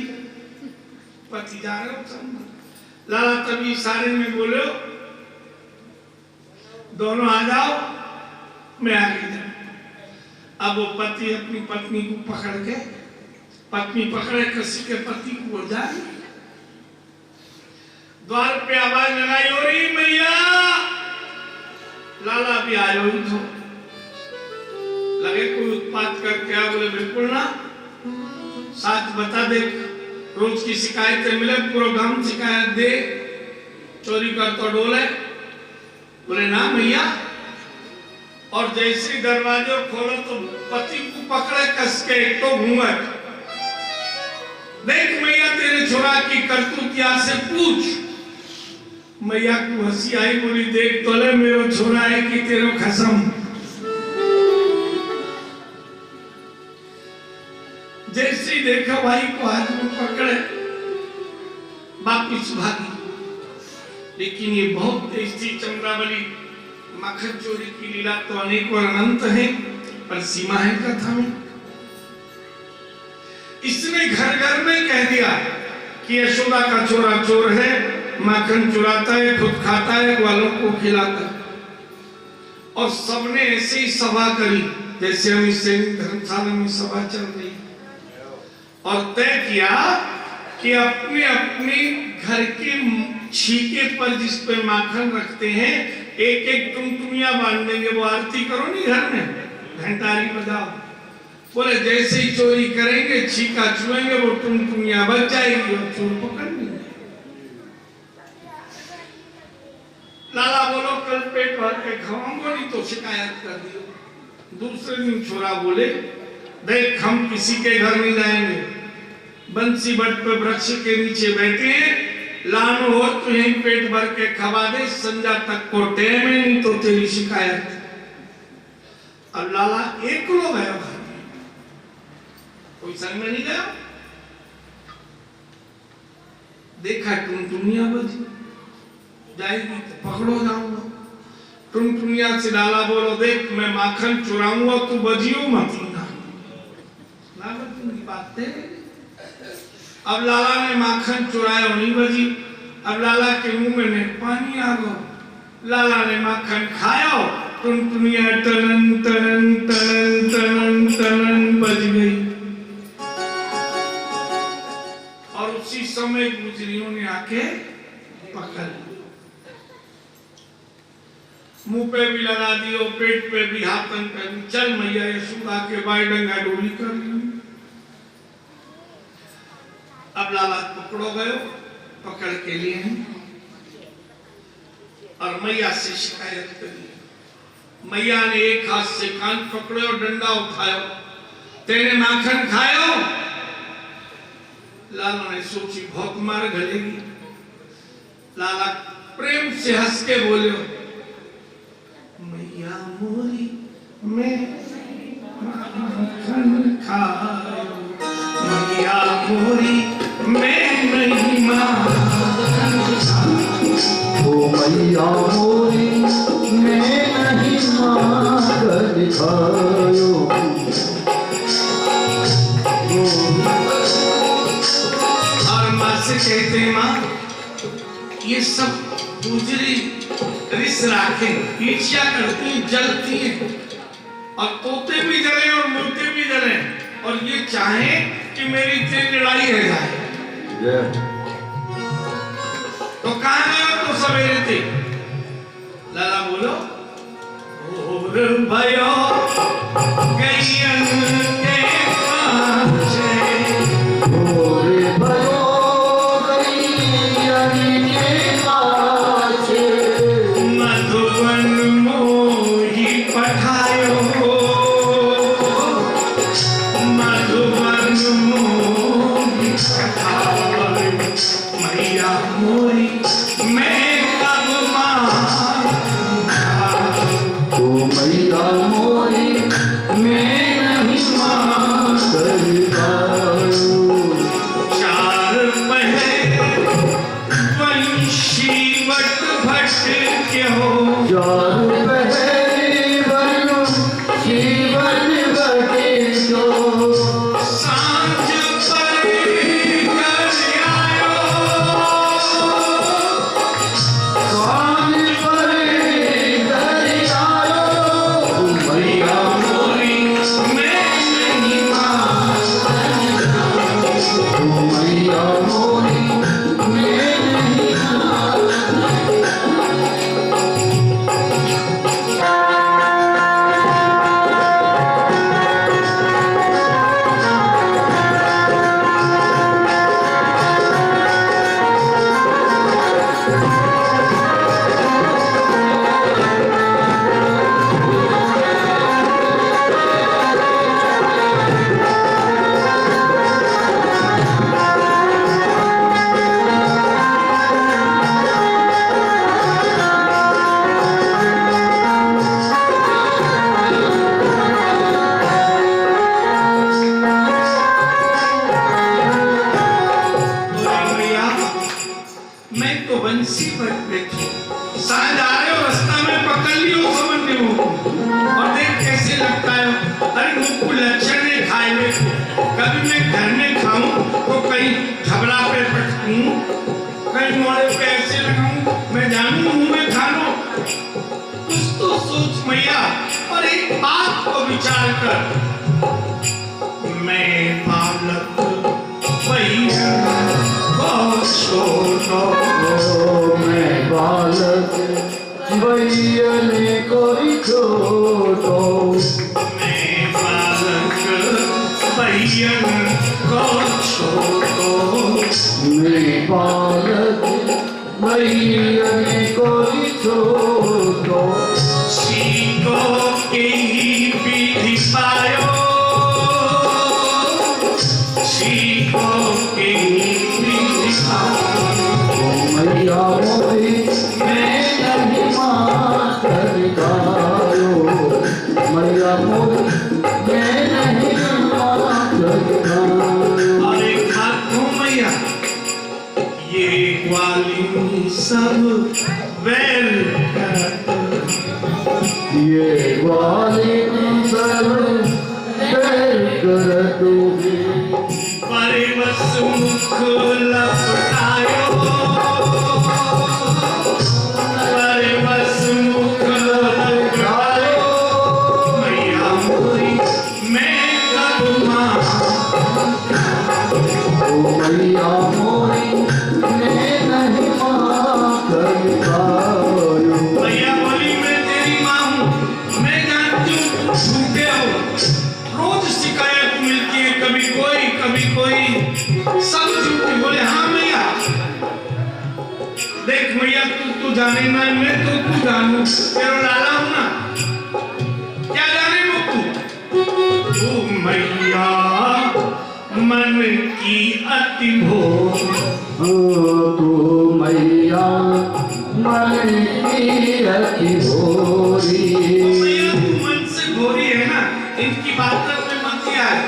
पति जा रहे हो, लाला तभी इशारे में बोले दोनों आ जाओ, मैं आगे जाऊं। अब वो पति अपनी पत्नी को पकड़ के, पत्नी पकड़े किसी के पति को जाए, द्वार पे आवाज लगाई हो रही मैया, लाला भी आयो ही तो लगे कोई उत्पात करके आ, बोले बिल्कुल ना, साथ बता दे, रोज की शिकायतें मिले, पूरा गांव शिकायत दे, चोरी कर तो डोले, बोले ना भैया। और जैसे दरवाजे खोलो तो पति को पकड़े कस के, तो घूंघट, देख मैया तेरे छोरा की करतूत यहाँ से पूछ। मैया को हंसी आई, बोली देख तो ले मेरो छोरा है कि तेरो खसम। जैसे ही देखा भाई को हाथ में पकड़े, वापिस भागी। लेकिन ये बहुत तेज थी चंद्रावली, माखन चोरी की लीला तो अनेक और अनंत है, पर सीमा है कथा में। इसने घर घर में कह दिया कि यशोदा का छोरा चोर है, माखन चुराता है, खुद खाता है, वालों को खिलाता है। और सबने ऐसे ही सभा करी जैसे हम इसे धर्मशाला में सभा चल रही, और तय किया कि अपने अपने घर के छीके पर जिस पे माखन रखते हैं, एक एक टुमटुमिया बांध देंगे। वो आरती करो नहीं घर में, घंटारी बजाओ, बोले जैसे ही चोरी करेंगे छीका छुएंगे, वो टुमटुमिया बच जाएगी और चोर पकड़ लेंगे। लाला बोलो कल पेट भर के खाऊंगा, नहीं तो शिकायत कर दियो। दूसरे दिन छोरा बोले देख हम किसी के घर नहीं जाएंगे, बंसी बट पे वृक्ष के नीचे बैठे हैं, लानो हो तो यहीं पेट भर के खवा दे, संजा तक को टेम है, नहीं तो तेरी शिकायत। अब लाला एक लोग है, कोई संग में नहीं गया, देखा टुनटुनिया बजी, जाएगी तो पकड़ो जाऊंगा। टुनटुनिया से लाला बोलो देख मैं माखन चुराऊंगा, तू बजियो मत ना बजूंगी, बात है। अब लाला ने माखन चुराया, नहीं बजी। अब लाला के मुंह में पानी आ गया, लाला ने माखन खाया, टुनटुनिया टनन टनन टनन टनन टनन बज गई। और उसी समय गुजरियों ने आके पकड़, मुंह पे भी लगा दियो, पेट पे भी हाथन पे भी, चल मैया यशोदा के बाई डंगा डोली कर ली। अब लाला पकड़ो गयो, पकड़ के लिए और मैया से शिकायत करी। मैया ने एक हाथ से कान पकड़े और डंडा उठायो, तेरे माखन खायो। लाला ने सोची बहुत मार गलेगी। लाला प्रेम से हंस के बोले मैया मोरी मैं माखन खायो, मैया मोरी मैं नहीं माखन खायो, ओ मैया मोरी मैं नहीं माखन खायो। और माँ से कहते हैं माँ ये सब गुजरी रिस राखे, ईर्ष्या करती, जलती हैं, और तोते भी जले और मुर्गे भी जले, और ये चाहे कि मेरी तेरी लड़ाई रह जाए। तो कहाँ गए तो सवेरे थे? लाला बोलो और भयो गैयन के पाछे, और भयो गैयन के पाछे, मधुबन मोही पठायो, मधुबन मोही पठायो, मैया मोरी मैं कब माखन खाऊं, ओ मैया मोरी मैं नहीं माखन खायो। चार पहर वंशी बट भट के हो, चार पहरे बनो जीवन बटे जो, सांझ पर घर आयो, कान पर घर आयो। मैया मोरी मैं नहीं माखन खाऊं, ओ मैया मोरी मैं नहीं माखन कभी मैं घर में खाऊं तो कहीं खबरा पे पटकूं, कहीं मोड़े पे ऐसे लगाऊं, मैं जानूं मुंह में खा लो। कुछ तो सोच मैया, और एक बात को विचार कर। मैं बालक भैया को छोड़ो, मैं बालक भैया कोई छोड़ो, मैं बालक भैया को छोड़ो, मैं बालक भैया कोई छोड़ो, सीखो के ही विधि पायो, सीखो के ही विधि पायो। मैया मोरी मैं नहीं मातर गायो, मैया मोरी मैं नहीं मातर गायो। और एक बात कहूं मैया, ये ग्वालिनी सब वैल करत, ये ग्वालिनी सब वैल करत, परिवस मुख लपटायो, परिवस मुख लपटायो। मैया मोरी मैं कब मां, ओ मैया मोरी मैं नहीं मातर गायो। मैया बोली मैं तेरी मां हूं, मैं जानती हूं झूठे हो, रोज शिकायत मिलती है, कभी कोई सब झूठे। बोले हाँ मैया, देख मैया तू जाने ना, मैं तो तू जानू, तेरा लाला हूं ना, क्या जाने वो तू मैया मन की अति भोग, तू मैया मन की अति भोरी, मैया तू मन से भोरी है ना, इनकी बात में मत आए,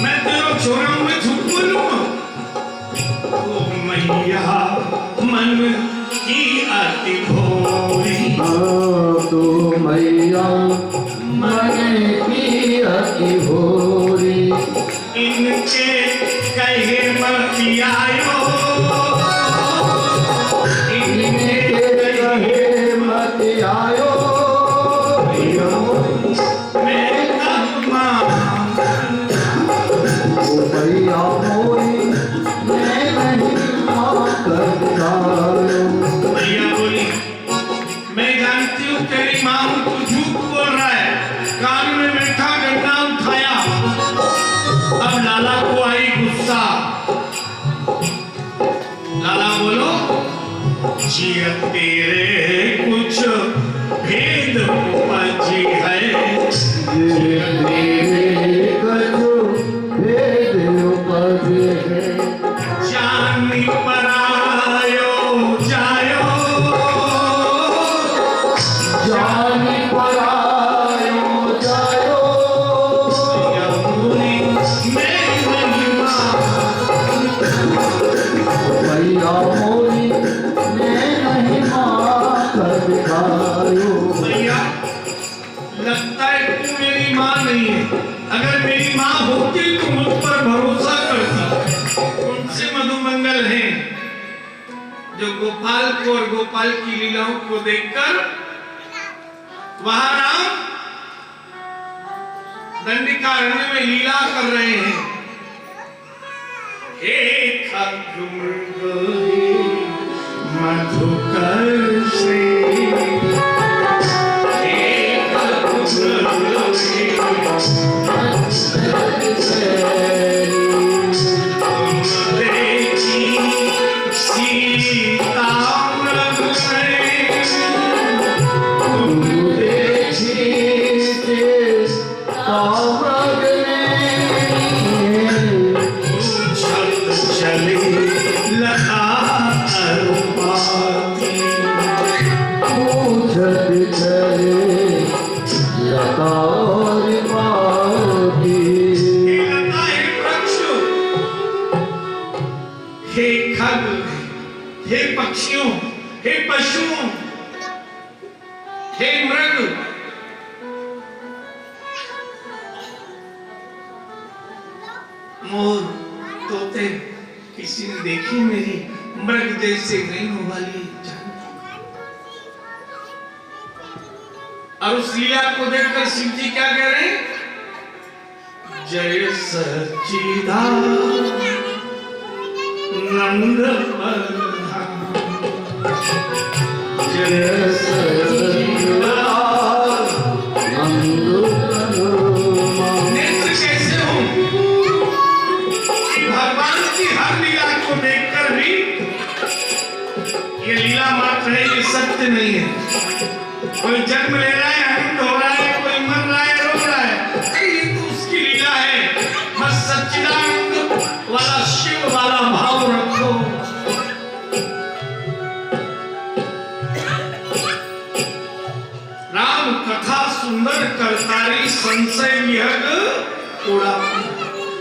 मैं तेरा छोरा हूं, मैं झूठ बोलूंगा। ओ मैया मन की अति भोरी, तू मैया मन की अति भोरी, इनके कहे मत आयो, इनके कहे मत आयो, मैं कब मां, ओ मैया मोरी मैं नहीं मातर गायो। मैया बोली मैं जानती हूँ तेरी माँ हूँ, तू झूठ बोल रहा है। कान में मीठा डंडा उठाया, अब लाला को आई गुस्सा। लाला बोलो जिया तेरे कुछ भेद उपजी है, ये मेरे कछु भेद उपजे है, जानी परायो जायो, जानी परायो जायो। यमुनी मैं नहीं मां, मैया मोरी मैं नहीं मातर गायो। भैया लगता है तू मेरी माँ नहीं है, अगर मेरी माँ होती तो मुझ पर भरोसा करती। उनसे मधुमंगल हैं जो गोपाल को और गोपाल की लीलाओं को देखकर वहां राम दंडिकारण्य में लीला कर रहे हैं। हे खगमृग मधुकर से, हे खग, हे पक्षियों, हे पशुओं, हे मृग, किसी ने देखी मेरी मृग जैसे नैनों वाली जान। और उस लीला को देखकर शिव जी क्या कह रहे हैं? जय सच्चिदानंद प्रधान, जय नेत्र कैसे हो कि भगवान की हर लीला को देखकर भी ये लीला मात्र है, ये सत्य नहीं है। कोई जन्म ले रहा है, आनंद हो रहा है, कोई मर रहा है, रो रहा है, ये तो उसकी लीला है। बस सच्चिदानंद वाला शिव वाला भाव रखो। राम कथा सुंदर करतारी संशय विहग उड़ा,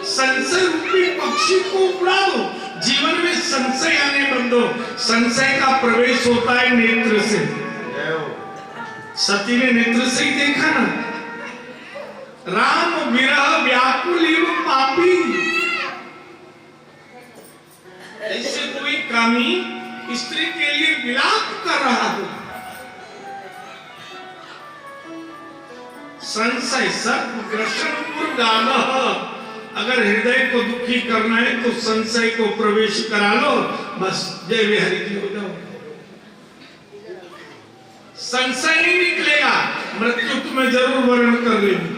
संशय रूपी पक्षी को उड़ा दो। जीवन में संशय आने बंद दो। संशय का प्रवेश होता है नेत्र से। सती ने नेत्र से ही देखा ना, राम विरह व्याकुल एवं पापी। ऐसे कोई कामी स्त्री के लिए विलाप कर रहा हो। संशय सर्प कृष्णपुर गानः, अगर हृदय को दुखी करना है तो संशय को प्रवेश करा लो, बस जय बिहारी जी हो जाओ। संशय नहीं निकलेगा, मृत्यु तुम्हें जरूर वर्ण कर लेगी।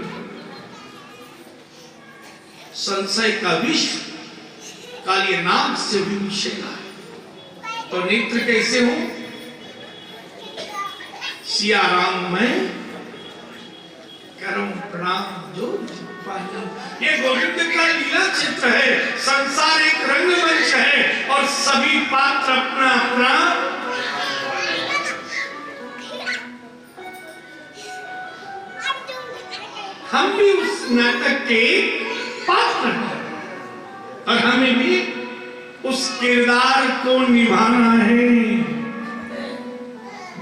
संशय का विष काली नाग से भी विषेगा। तो नेत्र कैसे हो? सिया राम मैं करूं प्रणाम जो पाया। ये गोविंद का लीला चित्र है। संसार एक रंगमंच है और सभी पात्र अपना अपना हम भी उस नाटक के पात्र हैं और हमें भी उस किरदार को निभाना है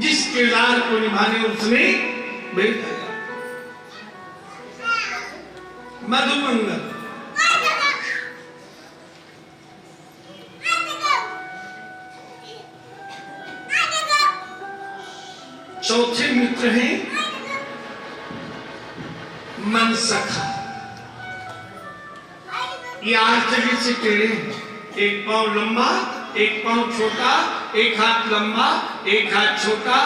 जिस किरदार को निभाने उसने भेजा। मधुमंगल चौथे मित्र हैं मनसखा। ये 8 जगह से टेढ़े हैं। एक पांव लंबा, एक पांव छोटा, एक हाथ लंबा, एक हाथ छोटा,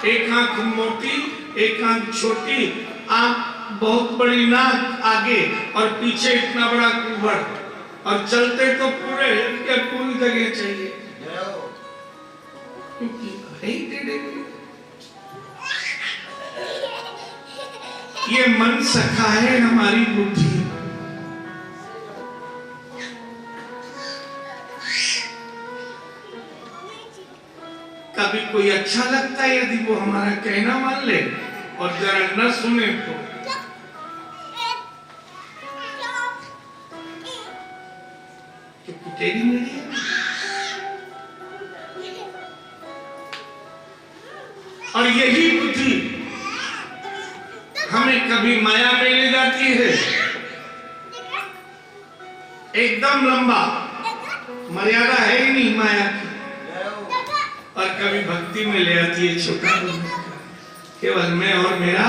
एक आंख मोटी, एक आंख छोटी, आंख बहुत बड़ी, नाक आगे और पीछे इतना बड़ा कुहड़, और चलते तो पूरे के पूरी जगह चाहिए क्योंकि है ही टेढ़े। ये मन सखा है हमारी बुद्धि। कभी कोई अच्छा लगता है यदि वो हमारा कहना मान ले और जरा न सुने तो तेरी मेरी। और यही बुद्धि हमें कभी माया में ले जाती है, एकदम लंबा, मर्यादा है ही नहीं माया की, और कभी भक्ति में ले आती है छोटा, केवल मैं और मेरा।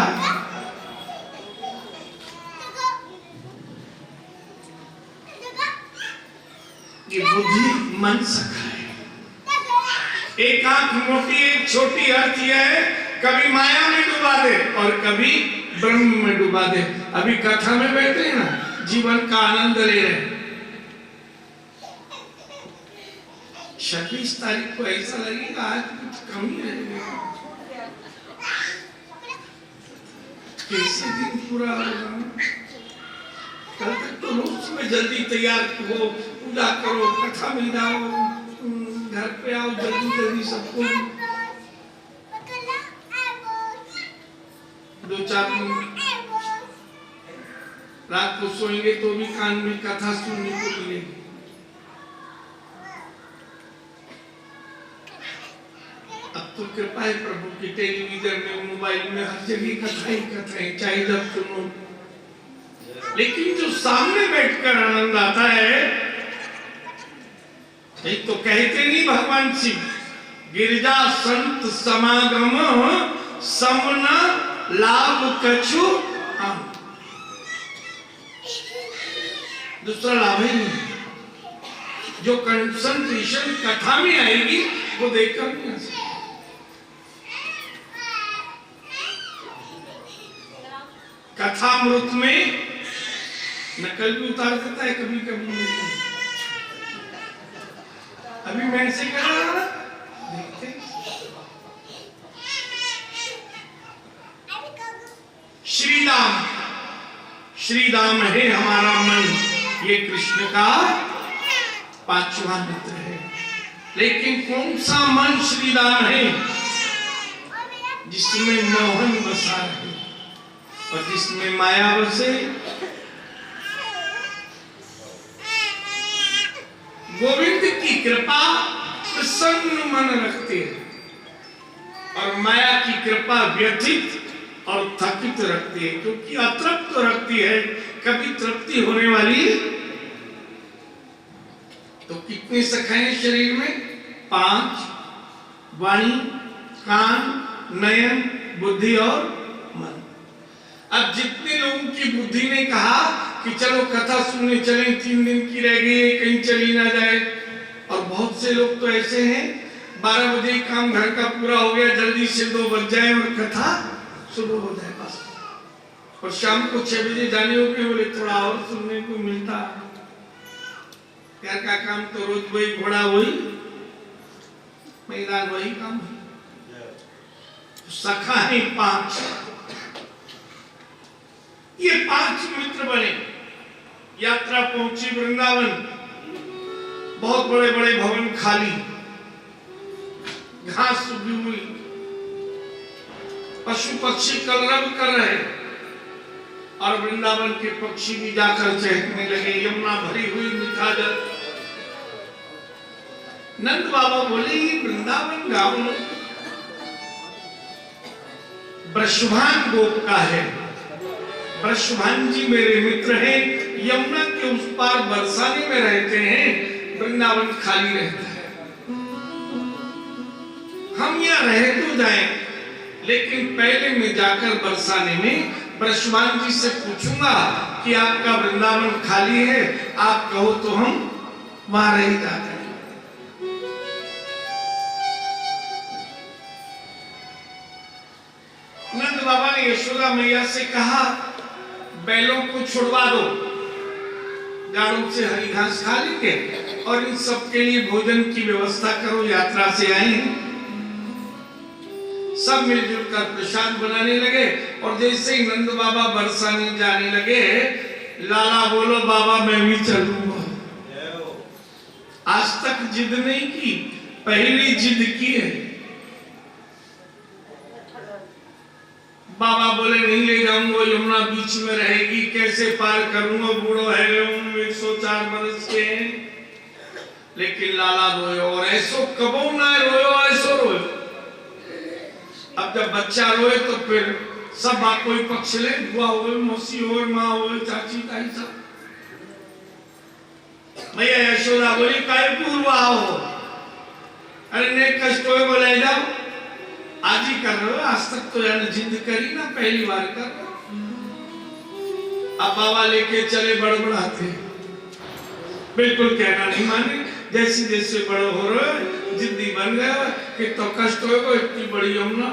ये बुद्धि मन सखा है। एक आंख मोटी एक छोटी अर्थ यह है, कभी माया में डुबा दे और कभी ब्रह्म में डुबा दे। अभी कथा में बैठे हैं ना, जीवन का आनंद ले रहे हैं। 26 तारीख को ऐसा लगेगा आज कुछ कमी रहेगा, कैसे दिन पूरा होगा। कल तक तो रोज सुबह जल्दी तैयार हो, पूजा करो, कथा में जाओ, घर पे आओ, जल्दी जल्दी सबको 2-4 मिनट रात को सोएंगे तो भी कान में कथा सुनने को मिलेगी। अब तो कृपा है प्रभु की, टेलीविजन में, मोबाइल में, हर जगह कथाएं चाहे जब सुनो, लेकिन जो सामने बैठकर आनंद आता है एक तो कहते नहीं भगवान शिव, गिरजा संत समागम समन लाभ कछु आम। दूसरा लाभ ही नहीं। जो कंसंट्रेशन कथा में आएगी वो देखकर नहीं आ सकता। कथामृत में नकल भी उतार देता है कभी कभी। अभी मैं ऐसे कर रहा हूं, देखते श्रीराम, श्रीराम है हमारा मन, ये कृष्ण का पांचवा मित्र है। लेकिन कौन सा मन श्रीराम है? जिसमें मोहन बसा है और जिसमें माया बसे। गोविंद की कृपा प्रसन्न मन रखते हैं और माया की कृपा व्यथित और थकित रखती है, क्योंकि अतृप्त रखती है, कभी तृप्ति होने वाली। तो कितने सखाएं शरीर में? 5, वाणी, कान, नयन, बुद्धि और मन। अब जितने लोगों की बुद्धि ने कहा कि चलो कथा सुनने चलें, 3 दिन की रह गई है, कहीं चली ना जाए, और बहुत से लोग तो ऐसे हैं 12 बजे काम घर का पूरा हो गया, जल्दी से 2 बज जाए और कथा शुरू हो जाए बस। और शाम को 6 बजे जाने हो गए, बोले थोड़ा और सुनने को मिलता। घर का काम तो रोज वही, घोड़ा वही, मैदान वही काम है। सखा है 5, ये 5 मित्र बने। यात्रा पहुंची वृंदावन, बहुत बड़े बड़े भवन खाली, घास उगी हुई, पशु पक्षी कलरव कर रहे, और वृंदावन के पक्षी भी जाकर चहकने लगे। यमुना भरी हुई मीठा जल। नंद बाबा बोले ये वृंदावन गांव ब्रशभान गोप का है। ब्रशभान जी मेरे मित्र हैं, यमुना के उस पार बरसाने में रहते हैं, वृंदावन खाली रहता है। हम यहाँ रह तो जाएं, लेकिन पहले मैं जाकर बरसाने में ब्रशभान जी से पूछूंगा कि आपका वृंदावन खाली है, आप कहो तो हम वहां रह जाते हैं। नंद बाबा ने यशोदा मैया से कहा बैलों को छुड़वा दो, गाड़ों से हरी घास खा लेंगे, और इन सब के लिए भोजन की व्यवस्था करो, यात्रा से आए हैं। सब मिलजुल कर प्रसाद बनाने लगे, और जैसे ही नंद बाबा बरसाने जाने लगे, लाला बोलो बाबा मैं भी चलूंगा। आज तक जिद नहीं की, पहली जिद की है। बाबा बोले नहीं ले जाऊंगा, यमुना बीच में रहेगी, कैसे पार करूंगा, बूढ़ो है 104 वर्ष के हैं। लेकिन लाला रोयो, और ऐसो कबो ना रोयो, ऐसो रोयो। अब जब बच्चा रोए तो फिर सब कोई पक्ष ले, बुआ हो, मौसी हो, माँ हो, चाची ताई सब। भैया यशोदा बोली काय पूर्वा हो, अरे ने कष्ट हो बोले जाओ, आज ही कर रहे हो, आज तक तो यानी जिद करी ना, पहली बार कर रहे हो। अब बाबा लेके चले बड़बड़ाते, बिल्कुल कहना नहीं माने, जैसे जैसे बड़े हो रहे जिद्दी बन गए कि तो कष्ट होगा इतनी बड़ी यमुना।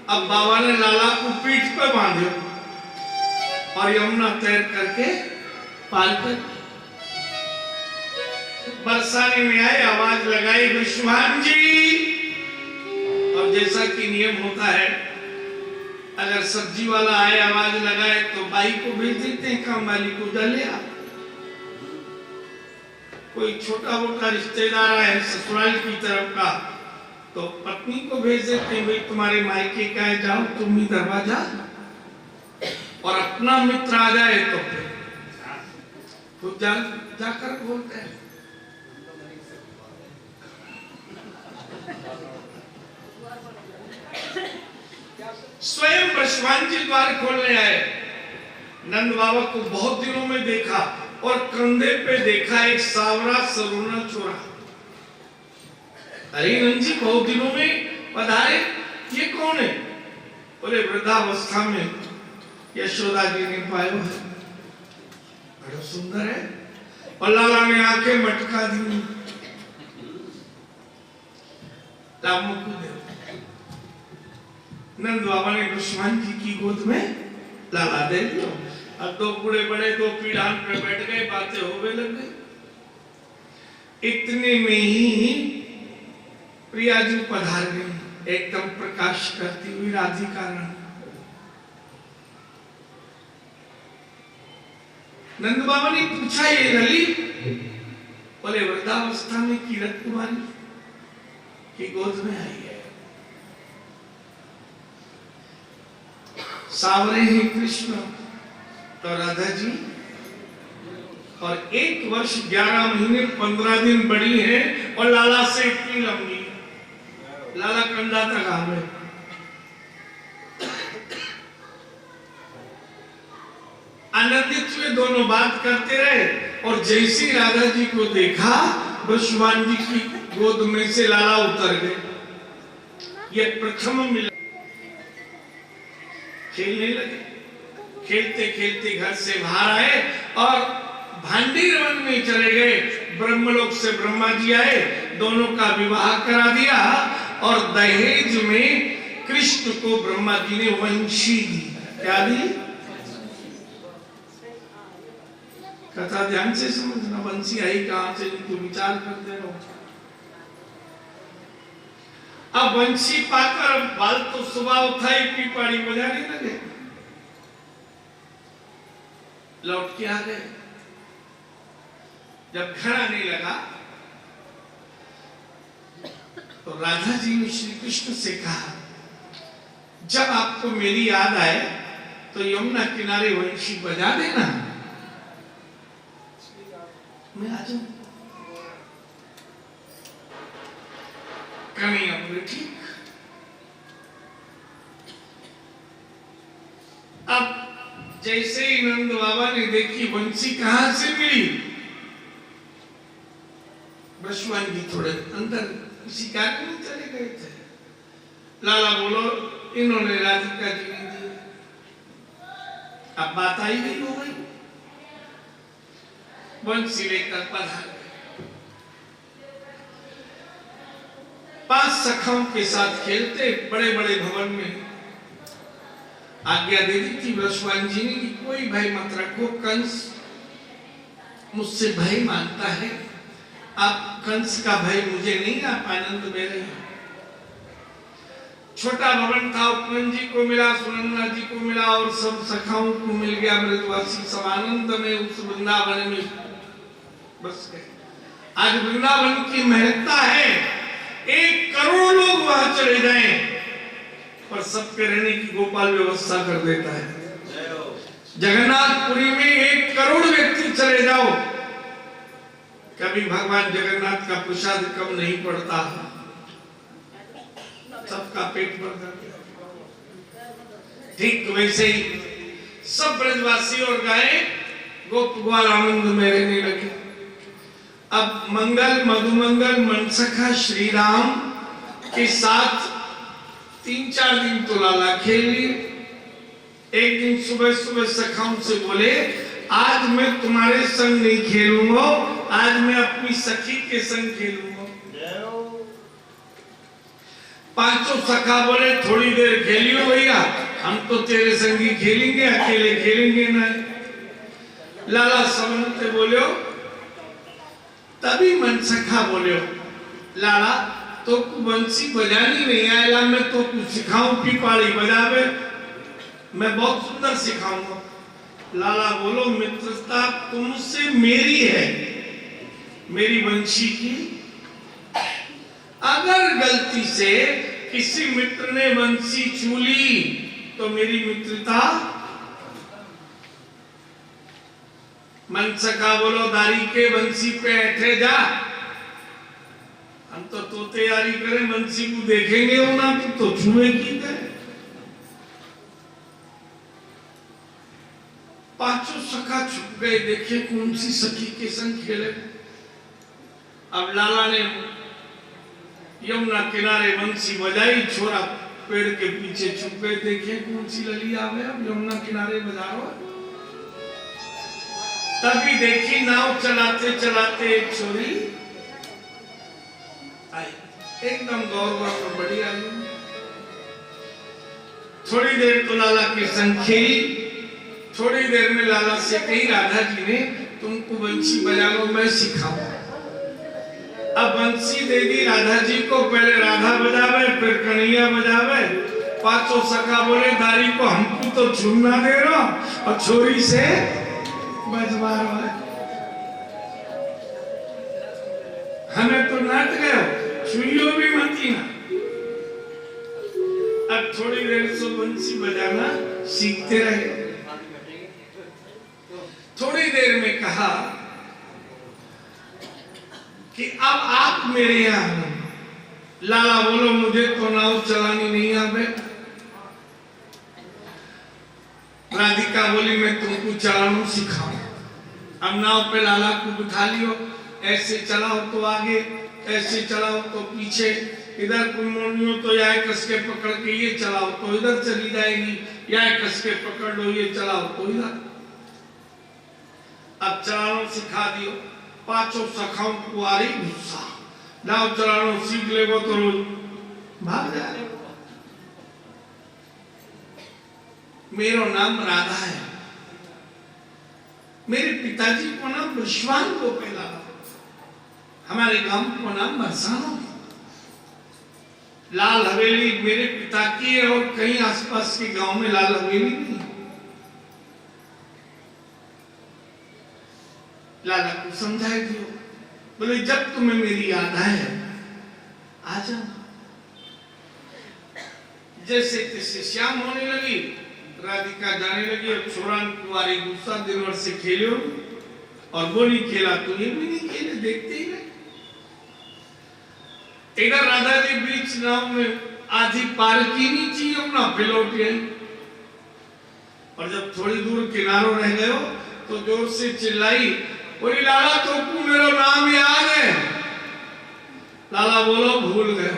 अब बाबा ने लाला को पीठ पर बांधे और यमुना तैर करके पार कर बरसाने में आए, आवाज लगाई विश्वान जी। और जैसा कि नियम होता है, अगर सब्जी वाला आए आवाज लगाए तो बाई को भेज देते हैं, काम वाली को डाले। कोई छोटा मोटा रिश्तेदार है ससुराल की तरफ का, तो पत्नी को भेज देते हैं, भाई तुम्हारे मायके का है, जाओ तुम ही दरवाजा। और अपना मित्र आ जाए तो खुद जाकर बोलते हैं। स्वयं ब्रशवान जी द्वार खोलने आए। नंद बाबा को बहुत दिनों में देखा और कंधे पे देखा एक सावरा सरोना चोरा। अरे नंद जी बहुत दिनों में पधारे, ये कौन है? बोले वृद्धावस्था में यशोदा जी ने पाया है, बड़ा सुंदर है। और लाला ने आंखें मटका दी, रामू को दे। नंद बाबा ने दुश्मन जी की गोद में लाला दे दिया। अब दो बूढ़े बड़े दो पीढ़ान पे बैठ गए, बातें होने लग गई। इतने में ही प्रियाजू पधार गई, एकदम प्रकाश करती हुई राधिका रानी। नंद बाबा ने पूछा ये लली? बोले वृद्धावस्था में कीरत कुमारी की गोद में आई है। सावरे हैं कृष्ण तो राधा जी, और 1 वर्ष 11 महीने 15 दिन बड़ी है, और लाला से इतनी लंबी, लाला कंधा तक आ गए। आनंदित हुए, दोनों बात करते रहे, और जैसी राधा जी को देखा वृषभान जी की गोद में से लाला उतर गए। ये प्रथम मिलन। खेलने लगे, खेलते खेलते घर से बाहर आए और भांडीर वन में चले गए। ब्रह्मलोक से ब्रह्मा जी आए, दोनों का विवाह करा दिया, और दहेज में कृष्ण को ब्रह्मा जी ने वंशी दी। क्या दी? कथा ध्यान से समझना, वंशी आई कहां से, इनको विचार करते रहो। अब वंशी पाकर बाल तो सुबह उठाई, पीपाड़ी बजाने लगे, लौट के आ गए। जब घर आने लगा तो राधा जी ने श्री कृष्ण से कहा, जब आपको मेरी याद आए तो यमुना किनारे वंशी बजा देना, मैं आ जाऊं। कन्हैया बोले ठीक। अब जैसे ही नंद बाबा ने देखी वंशी कहां से मिली, ब्रह्मन जी थोड़े अंदर किसी कार्य में चले गए थे। लाला बोलो इन्होंने राधिका जी ने दी। अब बात आई गई हो गई, वंशी लेकर पधार। 5 सखाओं के साथ खेलते बड़े बड़े भवन में। आज्ञा दे दी थी ब्रह्मन जी ने कि कोई भय मत रखो, कंस मुझसे भय मानता है, आप कंस का भय मुझे नहीं, आप आनंद में रहिए। छोटा भवन था, उपवन जी को मिला, सुनंदा जी को मिला, और सब सखाओं को मिल गया। ब्रजवासी सब आनंद में उस वृंदावन में बस गए। आज वृंदावन की महत्ता है, 1 करोड़ लोग वहां चले जाएं, पर सबके रहने की गोपाल व्यवस्था कर देता है। जगन्नाथपुरी में 1 करोड़ व्यक्ति चले जाओ, कभी भगवान जगन्नाथ का प्रसाद कम नहीं पड़ता, सबका पेट भर जाता। ठीक वैसे ही सब ब्रजवासी और गायें गोप ग्वाल आनंद में रहने लगे। अब मंगल मधुमंगल मनसखा श्री राम के साथ 3-4 दिन तो लाला खेल लिए। एक दिन सुबह सुबह सखाओं से बोले, आज मैं तुम्हारे संग नहीं खेलूंगा, आज मैं अपनी सखी के संग खेलूंगा। 5 सखा बोले, थोड़ी देर खेलियो भैया, हम तो तेरे संग ही खेलेंगे, अकेले खेलेंगे ना। लाला समझते बोले, तभी मनसखा बोले, लाला तो बंसी बजानी नहीं आएगा, मैं तो कुछ सिखाऊं, पीपाड़ी बजावे, मैं बहुत सुंदर सिखाऊंगा। लाला बोलो, मित्रता तुमसे मेरी है, मेरी वंशी की। अगर गलती से किसी मित्र ने वंशी छू ली तो मेरी मित्रता। मनसखा बोलो, दारी के वंशी पे बैठे जा, हम तो तैयारी करें, वंशी को देखेंगे हो ना तो छुए की गए। 5 सखा छुप गए, देखे कौन सी सखी के संग खेले। अब लाला ने यमुना किनारे बंसी बजाई, छोरा पेड़ के पीछे छुपे, देखे कौन सी लली आ गया, यमुना किनारे बजा रहा। तभी देखी नाव चलाते चलाते एक छोरी आई, एकदम गौरवा पर बड़ी आई। थोड़ी देर तो लाला के संग खेली, थोड़ी देर में लाला से कही राधा जी ने तुमको बंसी बजा लो, मैं सिखाऊं। अब बंसी दे दी राधा जी को, पहले राधा बजावे फिर कन्हैया बजावे। पांचों सखा बोले दारी को हमको तो छूना दे रहा और छोरी से बजवा रहा है, हमें तो नाट गए, छुइयो भी मती ना। अब थोड़ी देर से बंसी बजाना सीखते रहे। थोड़ी देर में कहा कि अब आप मेरे यहाँ आना। लाला बोलो मुझे तो नाव चलानी नहीं आवे। राधिका बोली मैं तुमको चलाना सिखाऊं। अब नाव पे लाला को बिठा लियो, ऐसे चलाओ तो आगे, ऐसे चलाओ तो पीछे, इधर कोई मोड़नी हो तो या कस के पकड़ के ये चलाओ तो इधर चली जाएगी, या कस के पकड़ लो ये चलाओ तो इधर। अब चलाना सिखा दियो। पांचों सखाओं को आ रही गुस्सा, नाव चलाना सीख लेगो तो रोज भाग जाए। मेरा नाम राधा है, मेरे पिताजी को नाम विश्वान को पहला, हमारे गांव को नाम बरसानो। लाल हवेली मेरे पिता की है और कहीं आसपास के गांव में लाल हवेली नहीं। लाला को समझाए दियो, बोले जब तुम्हें मेरी याद आए आ जाना। जैसे तैसे शाम होने लगी, राधिका जाने लगी और छोरा कुंवारी गुस्सा दिन भर से खेलो और वो नहीं खेला तो ये भी नहीं खेले, देखते ही नहीं। इधर राधा जी बीच नाव में आधी पार की नीचे यमुना फिर लौट आई। और जब थोड़ी दूर किनारों रह गए तो जोर से चिल्लाई, बोली लाला तुमको मेरा नाम याद है? लाला बोलो भूल गए,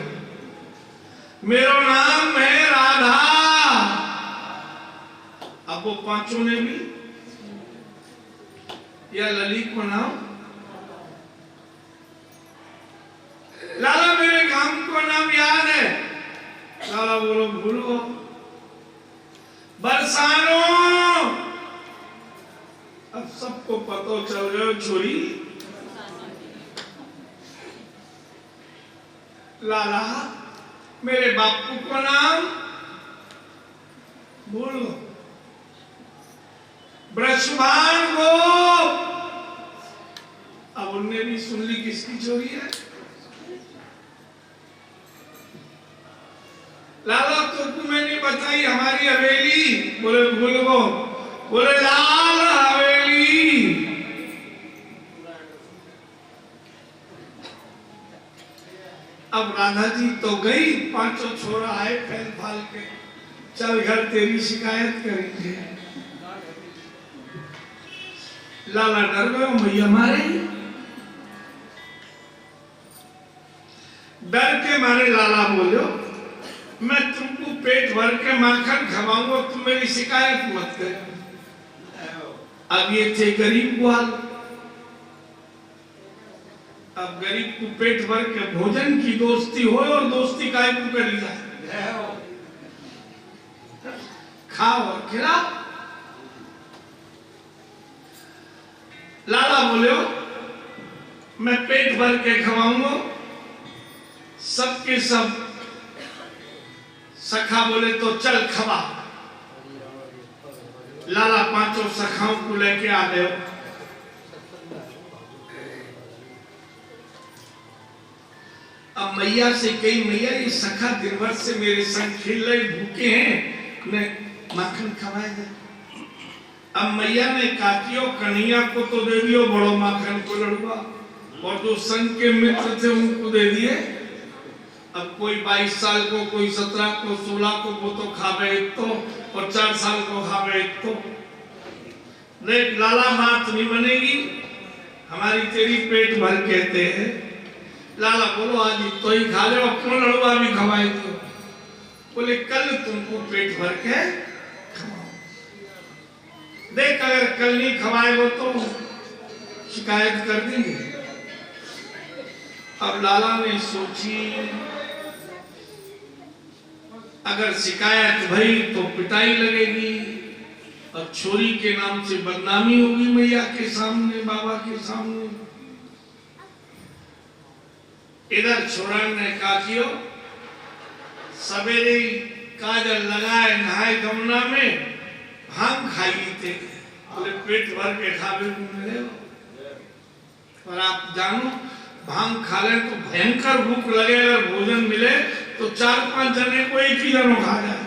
मेरा नाम है राधा। अब वो पांचों ने भी या ललित को नाम, लाला मेरे गांव को नाम याद है? लाला बोलो भूलो। बरसानो, अब सबको पता चल गया छोरी लाला मेरे बापू को नाम बोलो। ब्रजभान को अब उनने भी सुन ली किसकी चोरी है। लाला तो तुम्हें नहीं बताई हमारी हवेली, बोले भूल गो, बोले लाल हवेली। अब राधा जी तो गई, पांचों छोरा आए फैल फाल के, चल घर तेरी शिकायत करेंगे। लाला डर गए, मैया मारेंगे। डर के मारे लाला बोलो, मैं तुमको पेट भर के माखन खवाऊंगा, तुम मेरी शिकायत मत कर। अब ये थे गरीब ग्वाल, अब गरीब को पेट भर के भोजन की दोस्ती हो और दोस्ती काय को करी जाए, खाओ और खिलाओ। लाला बोले मैं पेट भर के खवाऊंगा। सबके सब सखा बोले तो चल खवा। लाला पांचों सखाओं को लेके आ गए। अब मैया से कही, मैया ये सखा दिन भर से मेरे संग खेल रहे, भूखे हैं, मैं माखन खवाएगा। अब मैया ने काटियो, कन्हैया को तो दे दियो बड़ो माखन को लड़ुआ, और जो संग के मित्र थे उनको दे दिए। अब कोई 22 साल को, कोई 17 को, 16 को, वो तो खावे एक तो, और 4 साल को खावे एक तो। देख लाला बात नहीं बनेगी, हमारी तेरी पेट भर कहते हैं। लाला बोलो आज तो ही खा लो, अपनो लड़ुआ भी खवाई दो। बोले कल तुमको पेट भर के खवाओ, देख अगर कल नहीं खवाएगो तो शिकायत कर देंगे। अब लाला ने सोची अगर शिकायत भई तो पिटाई लगेगी और छोरी के नाम से बदनामी होगी मैया के सामने, बाबा के सामने। इधर छोरा ने कहा कियो सवेरे काजल लगाए नहाए गमना में भांग खाई थे, बोले पेट भर के खावे मिले। और आप जानो भांग खा ले तो भयंकर भूख लगे, अगर भोजन मिले तो 4-5 जने को एक ही जनो खा जाए।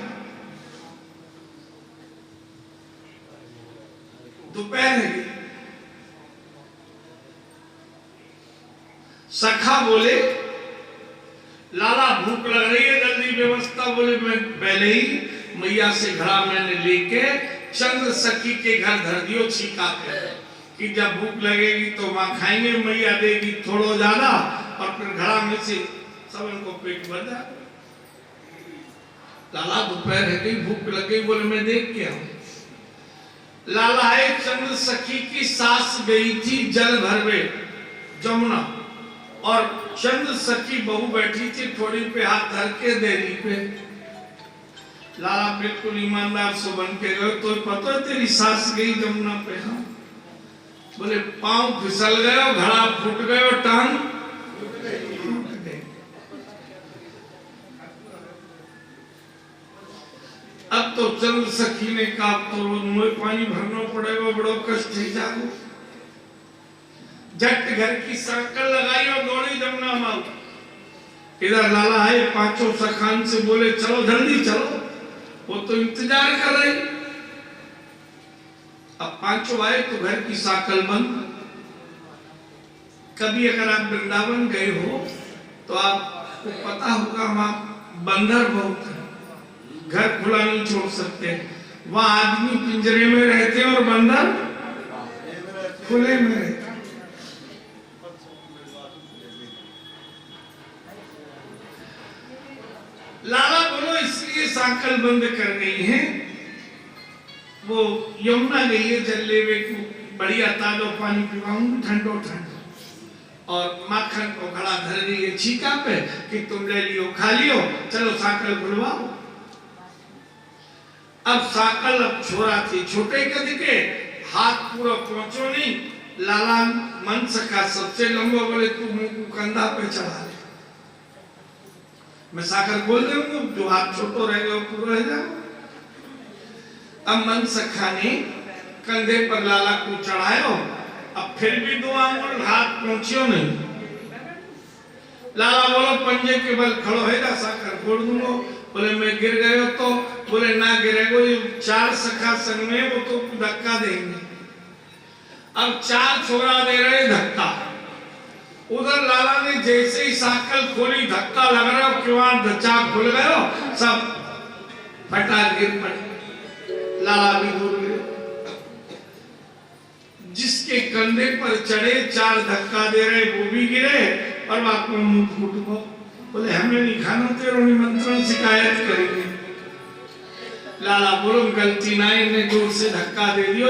दोपहर है, सखा बोले लाला भूख लग रही है, जल्दी व्यवस्था। बोले मैं पहले ही मैया से घड़ा मैंने लेके चंद्र सखी के घर धर दियो छीका पे कि जब भूख लगेगी तो वहां खाएंगे, मैया देगी थोड़ा ज्यादा और फिर घड़ा में से सबन को पेट भर जाए। लाला दोपहर है गई, भूख लग गई, बोले मैं देख के आऊं। लाला आए, चंद्र सखी की सास गई थी जल भरवे जमुना और चंद्र सखी बहू बैठी थी थोड़ी पे हाथ धर के देरी पे। लाला बिल्कुल ईमानदार सो बन के गए, तो पता है तेरी सास गई जमुना पे। हाँ बोले पांव फिसल गए, घड़ा फूट गए और टांग टूट गई। अब तो चंद्र सखी ने कहा तो मुंह पानी भरना पड़ेगा, बड़ो कष्ट है जागो। झट घर की सांकल लगाई और दौड़ी जमुना माँ। इधर लाला आए, पांचों सखान से बोले चलो जल्दी चलो, वो तो इंतजार कर रही। अब पांचों आए तो घर की सांकल बंद। कभी अगर आप वृंदावन गए हो तो आपको पता होगा वहां बंदर बहुत है, घर खुला नहीं छोड़ सकते। वहां आदमी पिंजरे में रहते और बंदर खुले में रहते। लाला बोलो इसलिए सांकल बंद कर गई है, वो यमुना गई है जल लेवे को, बढ़िया ताजो पानी पिवाऊंगी ठंडो ठंडो, और माखन को घड़ा धर रही है छीका पे कि तुम ले लियो खा लियो, चलो सांकल खुलवाओ। अब सांकल अब छोरा थी छोटे कद के, हाथ पूरा पहुंचो नहीं। लाला मन सखा सबसे लंबा, बोले तू मुंह को कंधा पे चढ़ा ले, मैं साकर बोल दूंगा, जो हाथ छोटो रहेगा वो पूरा रह जाएगा। अब मन सखा ने कंधे पर लाला को चढ़ायो, अब फिर भी 2 आंगुल हाथ पहुंचियो नहीं। लाला बोलो पंजे के बल खड़ो है, साकर बोल दूंगा। बोले मैं गिर गए तो, बोले ना गिरेगो, ये 4 सखा संग में वो तो धक्का देंगे। अब 4 छोरा दे रहे धक्का। उधर लाला ने जैसे ही साकल खोली, धक्का लग रहा हो, किवाड़ धच्चा खुल गए, सब फटाक गिर पड़े। लाला भी दूर गिरे। जिसके कंधे पर चढ़े 4 धक्का दे रहे वो भी गिरे और आपको मुंह फूट गो। बोले हमें नहीं खाना, तेरो निमंत्रण शिकायत करेंगे। लाला बोलो गलती ना, इन्हें जोर से धक्का दे दियो।